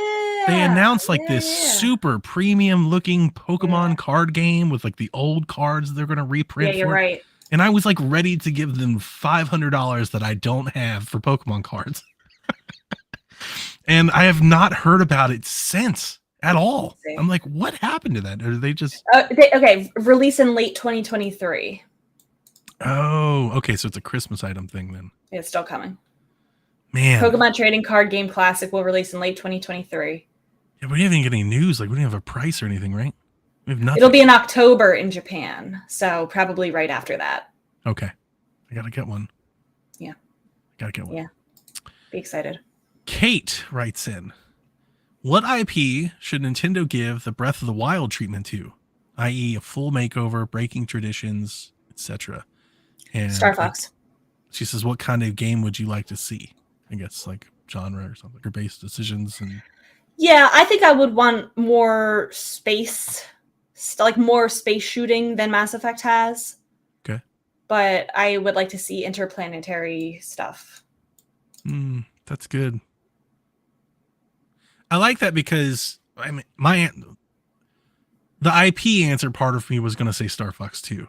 They announced this super premium looking Pokemon card game with the old cards they're going to reprint. Yeah, you're right. And I was ready to give them $500 that I don't have for Pokemon cards. And I have not heard about it since at all. I'm like, what happened to that? Or did they just... Release in late 2023. Oh, okay. So it's a Christmas item thing then. It's still coming. Man. Pokemon Trading Card Game Classic will release in late 2023. Yeah, we didn't even get any news. We didn't have a price or anything, right? We have nothing. It'll be in October in Japan, so probably right after that. Okay. I got to get one. Yeah. Got to get one. Yeah. Be excited. Kate writes in, what IP should Nintendo give the Breath of the Wild treatment to? I.e. a full makeover, breaking traditions, etc. And Star Fox. She says, what kind of game would you like to see? I guess genre or something, or based decisions. And yeah, I think I would want more space, more space shooting than Mass Effect has. Okay. But I would like to see interplanetary stuff. That's good. I like that because the IP answer part of me was going to say Star Fox 2.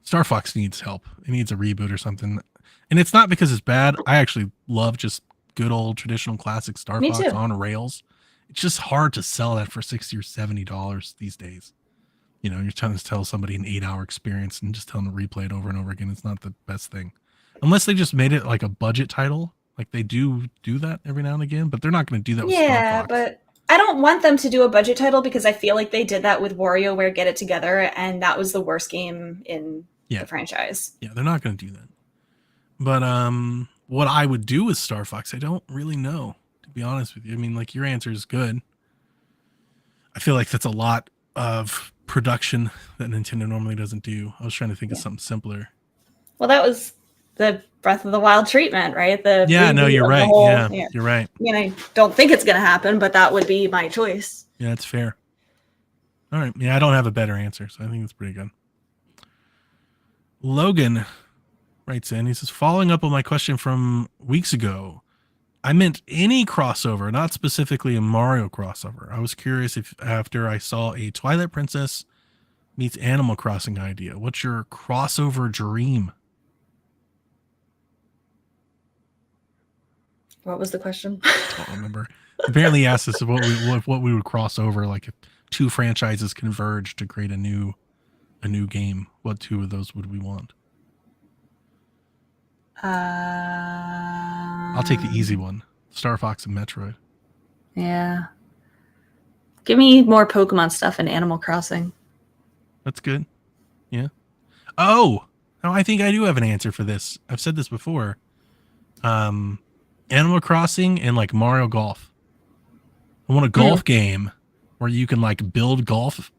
Star Fox needs help. It needs a reboot or something. And it's not because it's bad. I actually love just good old traditional classic Star Me Fox too. on rails. It's just hard to sell that for $60 or $70 these days. You're trying to tell somebody an 8-hour experience and just tell them to replay it over and over again. It's not the best thing. Unless they just made it like a budget title. Like they do that every now and again, but they're not going to do that with Star Fox. But I don't want them to do a budget title because I feel like they did that with WarioWare Get It Together, and that was the worst game in the franchise. Yeah, they're not going to do that. But what I would do with Star Fox, I don't really know, to be honest with you. I mean, like, your answer is good. I feel like that's a lot of production that Nintendo normally doesn't do. I was trying to think of something simpler. Well, that was the Breath of the Wild treatment, right? No, you're right. You're right. I mean, I don't think it's going to happen, but that would be my choice. Yeah, that's fair. All right. Yeah, I don't have a better answer, so I think it's pretty good. Logan writes in, he says, following up on my question from weeks ago, I meant any crossover, not specifically a Mario crossover. I was curious if after I saw a Twilight Princess meets Animal Crossing idea, what's your crossover dream? What was the question? I don't remember. Apparently he asked us what we would cross over, like if two franchises converge to create a new game. What two of those would we want? I'll take the easy one. Star Fox and Metroid. Yeah. Give me more Pokemon stuff in Animal Crossing. That's good. Yeah. Oh, I think I do have an answer for this. I've said this before. Animal Crossing and like Mario Golf. I want a golf game where you can like build golf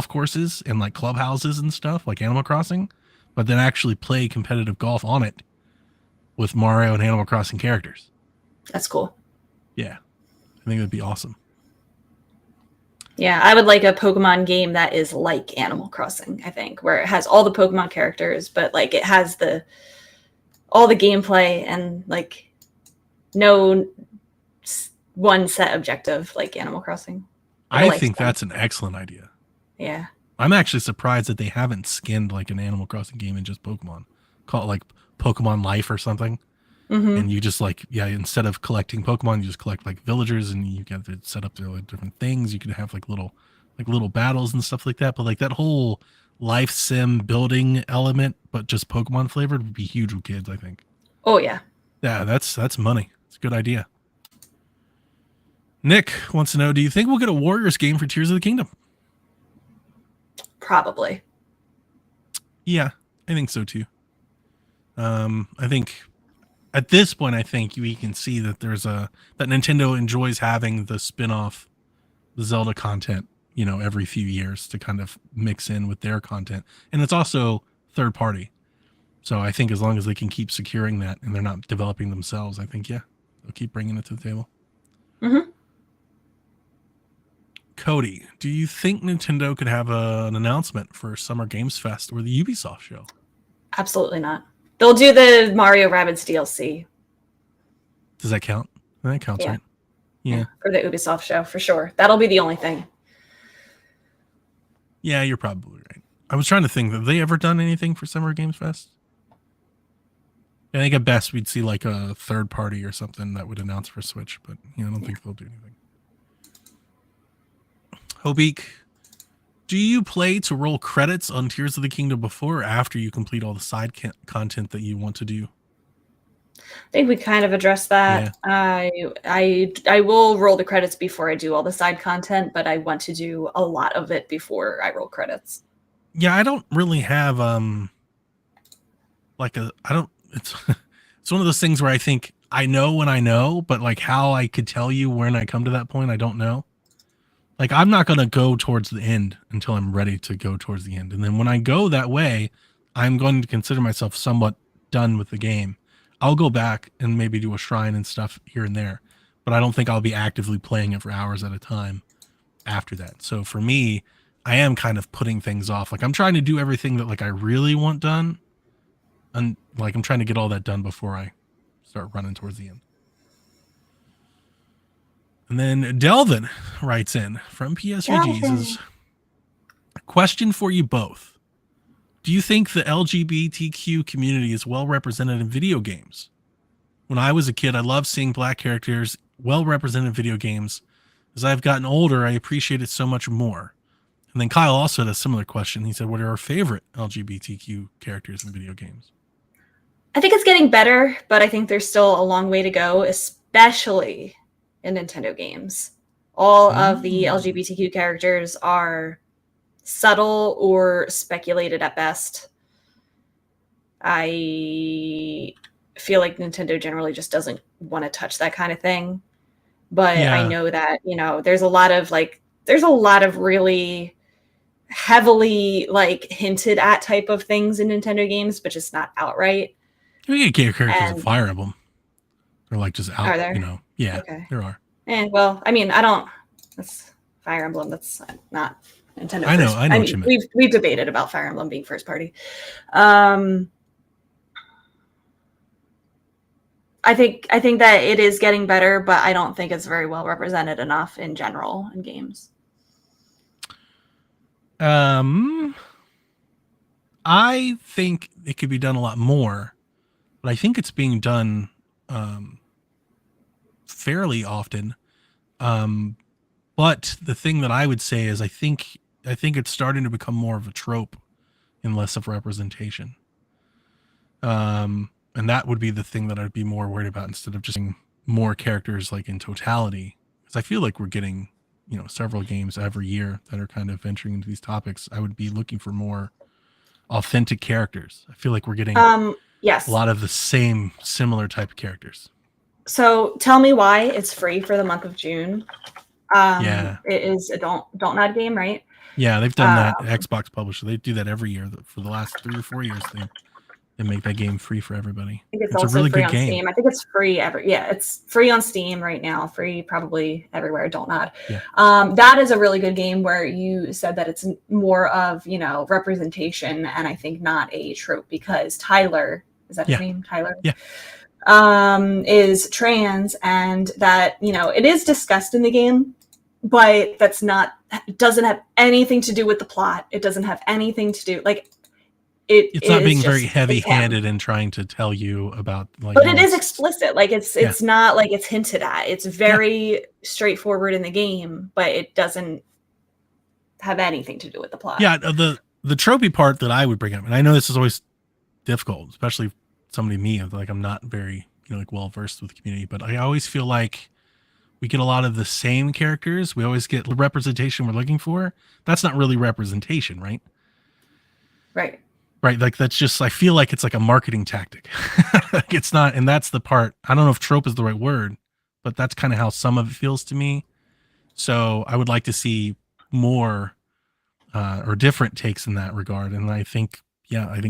courses and like clubhouses and stuff like Animal Crossing, but then actually play competitive golf on it with Mario and Animal Crossing characters. That's cool. Yeah. I think that'd be awesome. Yeah, I would like a Pokemon game that is like Animal Crossing, I think, where it has all the Pokemon characters, but like it has all the gameplay and like no one set objective like Animal Crossing. I think that's an excellent idea. Yeah. I'm actually surprised that they haven't skinned like an Animal Crossing game in just Pokemon. Call it like Pokemon Life or something. Mm-hmm. And you just like, instead of collecting Pokemon, you just collect like villagers and you get to set up their like, different things. You can have like little battles and stuff like that. But like that whole life sim building element, but just Pokemon flavored would be huge with kids, I think. Oh yeah. Yeah, that's money. It's a good idea. Nick wants to know, do you think we'll get a Warriors game for Tears of the Kingdom? Probably. Yeah, I think so too. I think at this point, I think we can see that that Nintendo enjoys having the spin-off Zelda content, every few years to kind of mix in with their content. And it's also third party. So I think as long as they can keep securing that and they're not developing themselves, I think, they'll keep bringing it to the table. Mm-hmm. Cody, do you think Nintendo could have an announcement for Summer Games Fest or the Ubisoft show? Absolutely not. They'll do the Mario Rabbids DLC. Does that count? That counts, right? Yeah. For the Ubisoft show, for sure. That'll be the only thing. Yeah, you're probably right. I was trying to think, have they ever done anything for Summer Games Fest? I think at best we'd see like a third party or something that would announce for Switch, but I don't think they'll do anything. Hobeek, do you play to roll credits on Tears of the Kingdom before or after you complete all the side content that you want to do? I think we kind of addressed that. Yeah. I will roll the credits before I do all the side content, but I want to do a lot of it before I roll credits. Yeah, I don't really have it's one of those things where I think I know when I know, but like how I could tell you when I come to that point, I don't know. Like I'm not going to go towards the end until I'm ready to go towards the end. And then when I go that way, I'm going to consider myself somewhat done with the game. I'll go back and maybe do a shrine and stuff here and there, but I don't think I'll be actively playing it for hours at a time after that. So for me, I am kind of putting things off. Like I'm trying to do everything that like I really want done. And like I'm trying to get all that done before I start running towards the end. And then Delvin writes in from PSVG says, question for you both. Do you think the LGBTQ community is well represented in video games? When I was a kid, I loved seeing Black characters well represented in video games. As I've gotten older, I appreciate it so much more. And then Kyle also had a similar question. He said, what are our favorite LGBTQ characters in video games? I think it's getting better, but I think there's still a long way to go, especially in Nintendo games. All of the LGBTQ characters are subtle or speculated at best. I feel like Nintendo generally just doesn't want to touch that kind of thing. But I know that, there's a lot of really heavily hinted at type of things in Nintendo games, but just not outright. You get characters of Fire Emblem. They're just out. Are there? Yeah, okay. There are. Well, I mean, that's Fire Emblem. That's not Nintendo. I know what you meant. We've debated about Fire Emblem being first party. I think that it is getting better, but I don't think it's very well represented enough in general in games. I think it could be done a lot more, but I think it's being done fairly often. But the thing that I would say is I think it's starting to become more of a trope and less of representation. And that would be the thing that I'd be more worried about instead of just more characters in totality. Because I feel like we're getting, several games every year that are kind of venturing into these topics. I would be looking for more authentic characters. I feel like we're getting yes, a lot of the same similar type of characters. So tell me why it's free for the month of June. Yeah. It is a Don't Nod game, right? Yeah, they've done that. Xbox publisher. They do that every year. For the last 3 or 4 years, they make that game free for everybody. I think it's also a really free good game. Steam. I think it's free it's free on Steam right now. Free probably everywhere. Don't Nod. Yeah. That is a really good game where you said that it's more of representation, and I think not a trope, because Tyler, is that his name? Tyler. Yeah. Is trans, and that it is discussed in the game, but it doesn't have anything to do with the plot. It doesn't have anything to do it's not being very heavy-handed in trying to tell you about but it is explicit. It's not it's hinted at. It's very straightforward in the game, but it doesn't have anything to do with the plot. Yeah, the tropey part that I would bring up, and I know this is always difficult, especially somebody me, I'm not very well versed with the community, but I always feel like we get a lot of the same characters. We always get the representation we're looking for. That's not really representation, right? Right. That's just, I feel like it's a marketing tactic. It's not, and that's the part. I don't know if trope is the right word, but that's kind of how some of it feels to me. So I would like to see more or different takes in that regard. And I think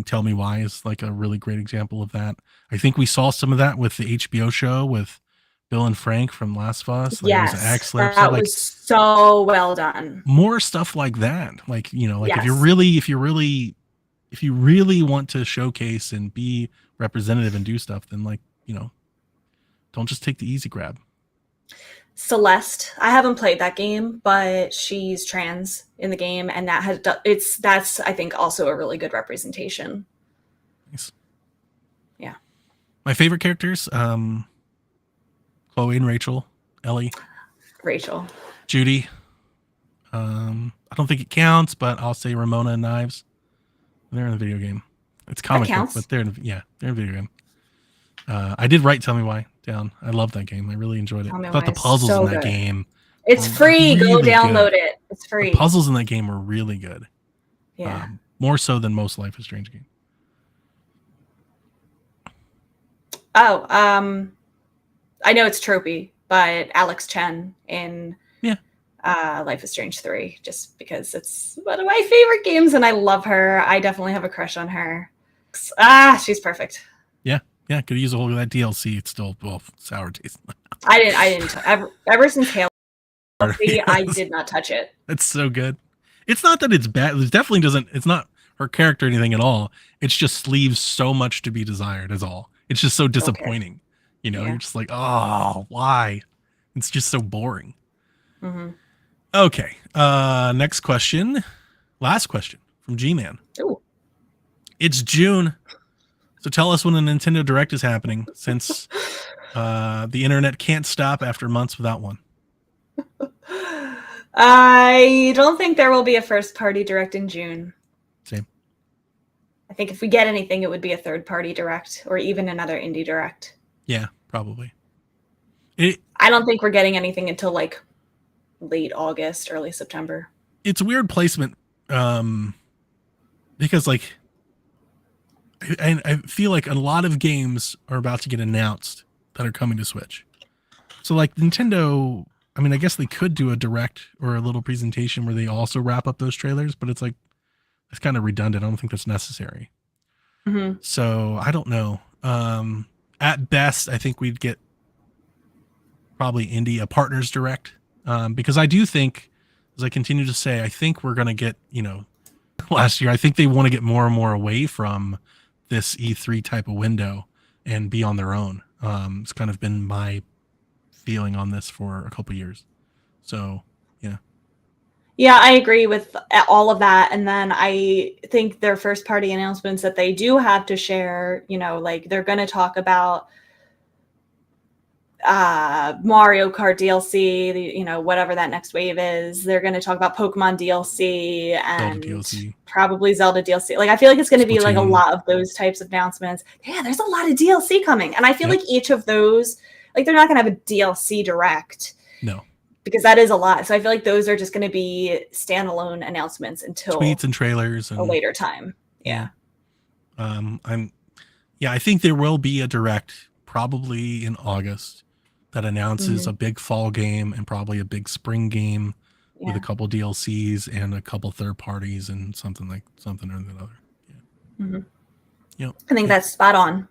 Tell Me Why is a really great example of that. I think we saw some of that with the HBO show with Bill and Frank from Last of Us. Yes, it was an excellent that was so well done. More stuff like that. Yes. if you really want to showcase and be representative and do stuff, then don't just take the easy grab. Celeste, I haven't played that game, but she's trans in the game, and that's I think also a really good representation. Nice. Yeah. My favorite characters, Chloe and Rachel, Ellie, Rachel, Judy. I don't think it counts, but I'll say Ramona and Knives. They're in the video game. It's comic book, but they're in a video game. I did write Tell Me Why down. I love that game. I really enjoyed it. I thought the puzzles in that game. It's free. Go download it. It's free. The puzzles in that game were really good. Yeah. More so than most Life is Strange games. Oh, I know it's tropey, but Alex Chen in Life is Strange 3, just because it's one of my favorite games and I love her. I definitely have a crush on her. She's perfect. Yeah, could use a whole of that DLC. It's still sour taste. I didn't ever since Halo 3, I did not touch it. It's so good. It's not that it's bad. It definitely doesn't. It's not her character or anything at all. It's just leaves so much to be desired. Is all. It's just so disappointing. You're just oh, why? It's just so boring. Mm-hmm. Okay. Next question. Last question from G-Man. Ooh. It's June. So tell us when the Nintendo Direct is happening, since the internet can't stop after months without one. I don't think there will be a first-party Direct in June. Same. I think if we get anything, it would be a third-party Direct or even another indie Direct. Yeah, probably. I don't think we're getting anything until late August, early September. It's weird placement, because like I feel like a lot of games are about to get announced that are coming to Switch. So like Nintendo, I mean, I guess they could do a direct or a little presentation where they also wrap up those trailers, but it's like it's kind of redundant. I don't think that's necessary. Mm-hmm. So I don't know. At best, I think we'd get probably Indie a partners direct, because I do think, as I continue to say, I think we're going to get, last year, I think they want to get more and more away from this E3 type of window and be on their own. It's kind of been my feeling on this for a couple years. So, yeah. Yeah, I agree with all of that. And then I think their first party announcements that they do have to share, like they're going to talk about Mario Kart DLC, whatever that next wave is. They're going to talk about Pokemon DLC and DLC. probably Zelda DLC. Like, I feel like it's going to be like a Splatoon. lot of those types of announcements. Yeah, there's a lot of DLC coming. And I feel like each of those, like, they're not going to have a DLC direct. No. Because that is a lot. So I feel like those are just going to be standalone announcements until tweets and trailers and a later time. Yeah. I think there will be a direct probably in August that announces a big fall game and probably a big spring game with a couple DLCs and a couple third parties and something or the other. Yeah. Mm-hmm. Yep. I think that's spot on.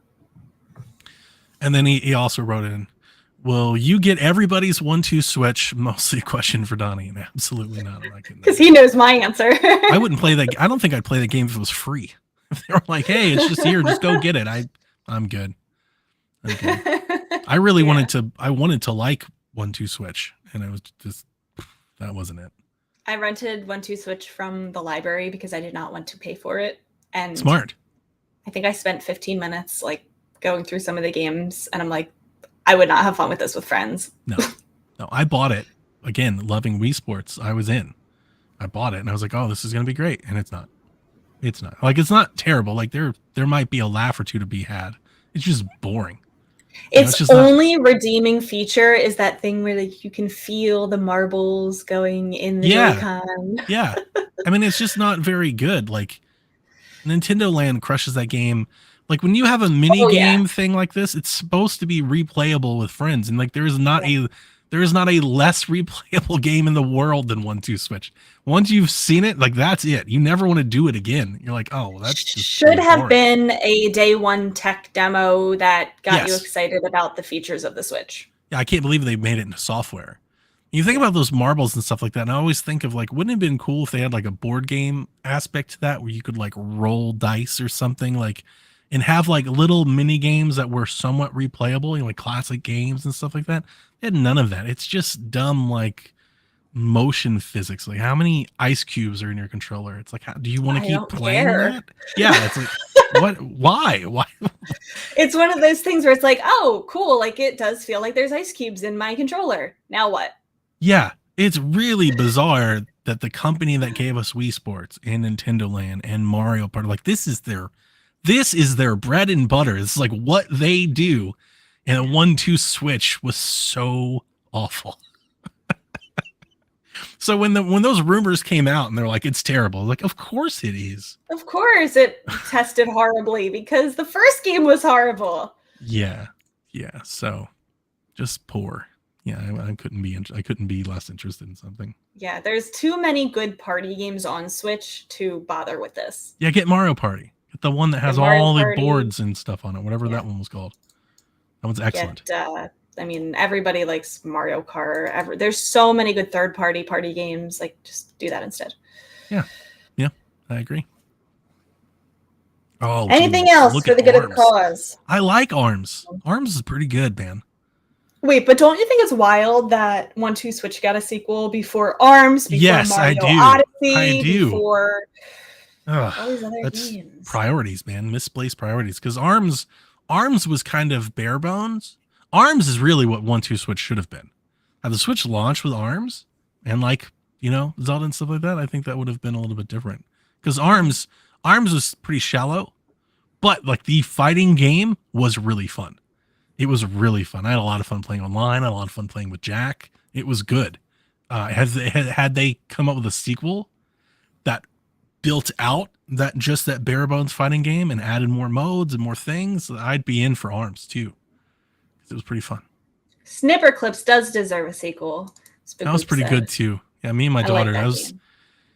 And then he also wrote in, will you get everybody's 1-2 Switch? Mostly a question for Donnie. And absolutely not. Because he knows my answer. I wouldn't play that. I don't think I'd play the game if it was free. If they were like, hey, it's just here, just go get it. I'm good. I really wanted to like 1-2 Switch, and it was just, that wasn't it. I rented 1-2 Switch from the library because I did not want to pay for it. And smart. I think I spent 15 minutes like going through some of the games, and I'm like, I would not have fun with this with friends. No, I bought it. Again, loving Wii Sports, I was in. I bought it, and I was like, oh, this is going to be great. And it's not. It's not. Like, it's not terrible. Like, there might be a laugh or two to be had. It's just boring. Its just only redeeming feature is that thing where like you can feel the marbles going in the Joy-Con. Yeah. I mean, it's just not very good. Like, Nintendo Land crushes that game. Like, when you have a mini game thing like this, it's supposed to be replayable with friends. And like, there is not a less replayable game in the world than 1-2 Switch. Once you've seen it, like, that's it. You never want to do it again. You're like, oh, well, that's just should have been a day one tech demo that got you excited about the features of the Switch. Yeah, I can't believe they made it into software. You think about those marbles and stuff like that, and I always think of like, wouldn't it have been cool if they had like a board game aspect to that where you could like roll dice or something, like, and have like little mini games that were somewhat replayable, like classic games and stuff like that. They had none of that. It's just dumb, like, motion physics. Like, how many ice cubes are in your controller? It's like, do you want to keep playing that? Yeah, it's like, what? Why? It's one of those things where it's like, oh, cool. Like, it does feel like there's ice cubes in my controller. Now what? Yeah, it's really bizarre that the company that gave us Wii Sports and Nintendo Land and Mario Party, like, this is their bread and butter. It's like what they do. And a 1-2 Switch was so awful. So when those rumors came out and they're like, it's terrible, like, of course it is. Of course it tested horribly because the first game was horrible. Yeah. So just poor. Yeah, I couldn't be less interested in something. Yeah, there's too many good party games on Switch to bother with this. Yeah, get Mario Party. Get the one that has all the boards and stuff on it, whatever that one was called. That one's excellent. I mean, everybody likes Mario Kart. There's so many good third-party party games. Like, just do that instead. Yeah, I agree. Oh, anything else for the good of the cause? I like ARMS. ARMS is pretty good, man. Wait, but don't you think it's wild that 1-2 Switch got a sequel before ARMS? Before Mario Odyssey, I do. Before all these other games. Priorities, man. Misplaced priorities. Because ARMS was kind of bare bones. ARMS is really what 1-2 Switch should have been. Had the Switch launched with ARMS and like, Zelda and stuff like that, I think that would have been a little bit different. Because ARMS was pretty shallow, but like the fighting game was really fun. It was really fun. I had a lot of fun playing online. I had a lot of fun playing with Jack. It was good. Had they come up with a sequel that built out that bare bones fighting game and added more modes and more things, I'd be in for ARMS too. It was pretty fun. Snipper Clips does deserve a sequel. That was pretty good too. Yeah, me and my daughter. That it was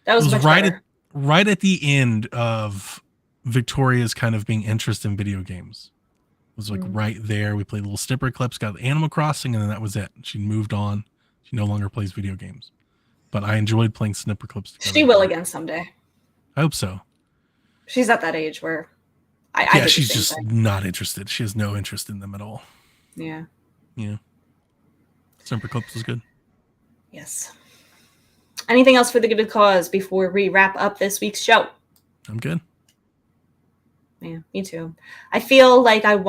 was much right at the end of Victoria's kind of being interested in video games. It was like right there. We played little Snipper Clips, got Animal Crossing, and then that was it. She moved on. She no longer plays video games. But I enjoyed playing Snipper Clips together. She will again someday. I hope so. She's at that age where she's just not interested. She has no interest in them at all. Yeah. Yeah. Snipper Clips was good. Yes. Anything else for the good cause before we wrap up this week's show? I'm good. Yeah, me too. I feel like I've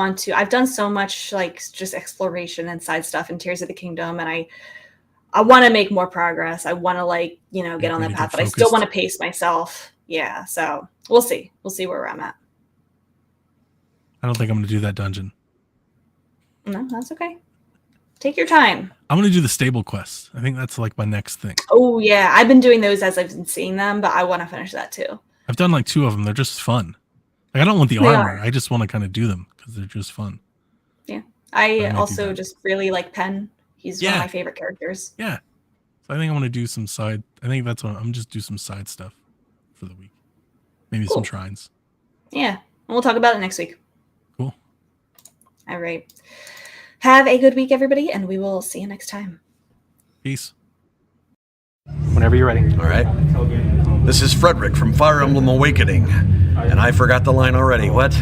done so much like just exploration and side stuff in Tears of the Kingdom, and I want to make more progress. I want to get on that path, but I still want to pace myself. Yeah, so we'll see. We'll see where I'm at. I don't think I'm going to do that dungeon. No, that's okay. Take your time. I'm going to do the stable quests. I think that's like my next thing. Oh, yeah. I've been doing those as I've been seeing them, but I want to finish that too. I've done like 2 of them. They're just fun. Like, I don't want the armor. I just want to kind of do them because they're just fun. Yeah. I also just really like Penn. He's one of my favorite characters. Yeah. So I think I want to do some side. I think that's what I'm just do some side stuff for the week. Maybe some shrines. Yeah. And we'll talk about it next week. Cool. All right. Have a good week, everybody, and we will see you next time. Peace. Whenever you're ready. All right. This is Frederick from Fire Emblem Awakening. And I forgot the line already. What?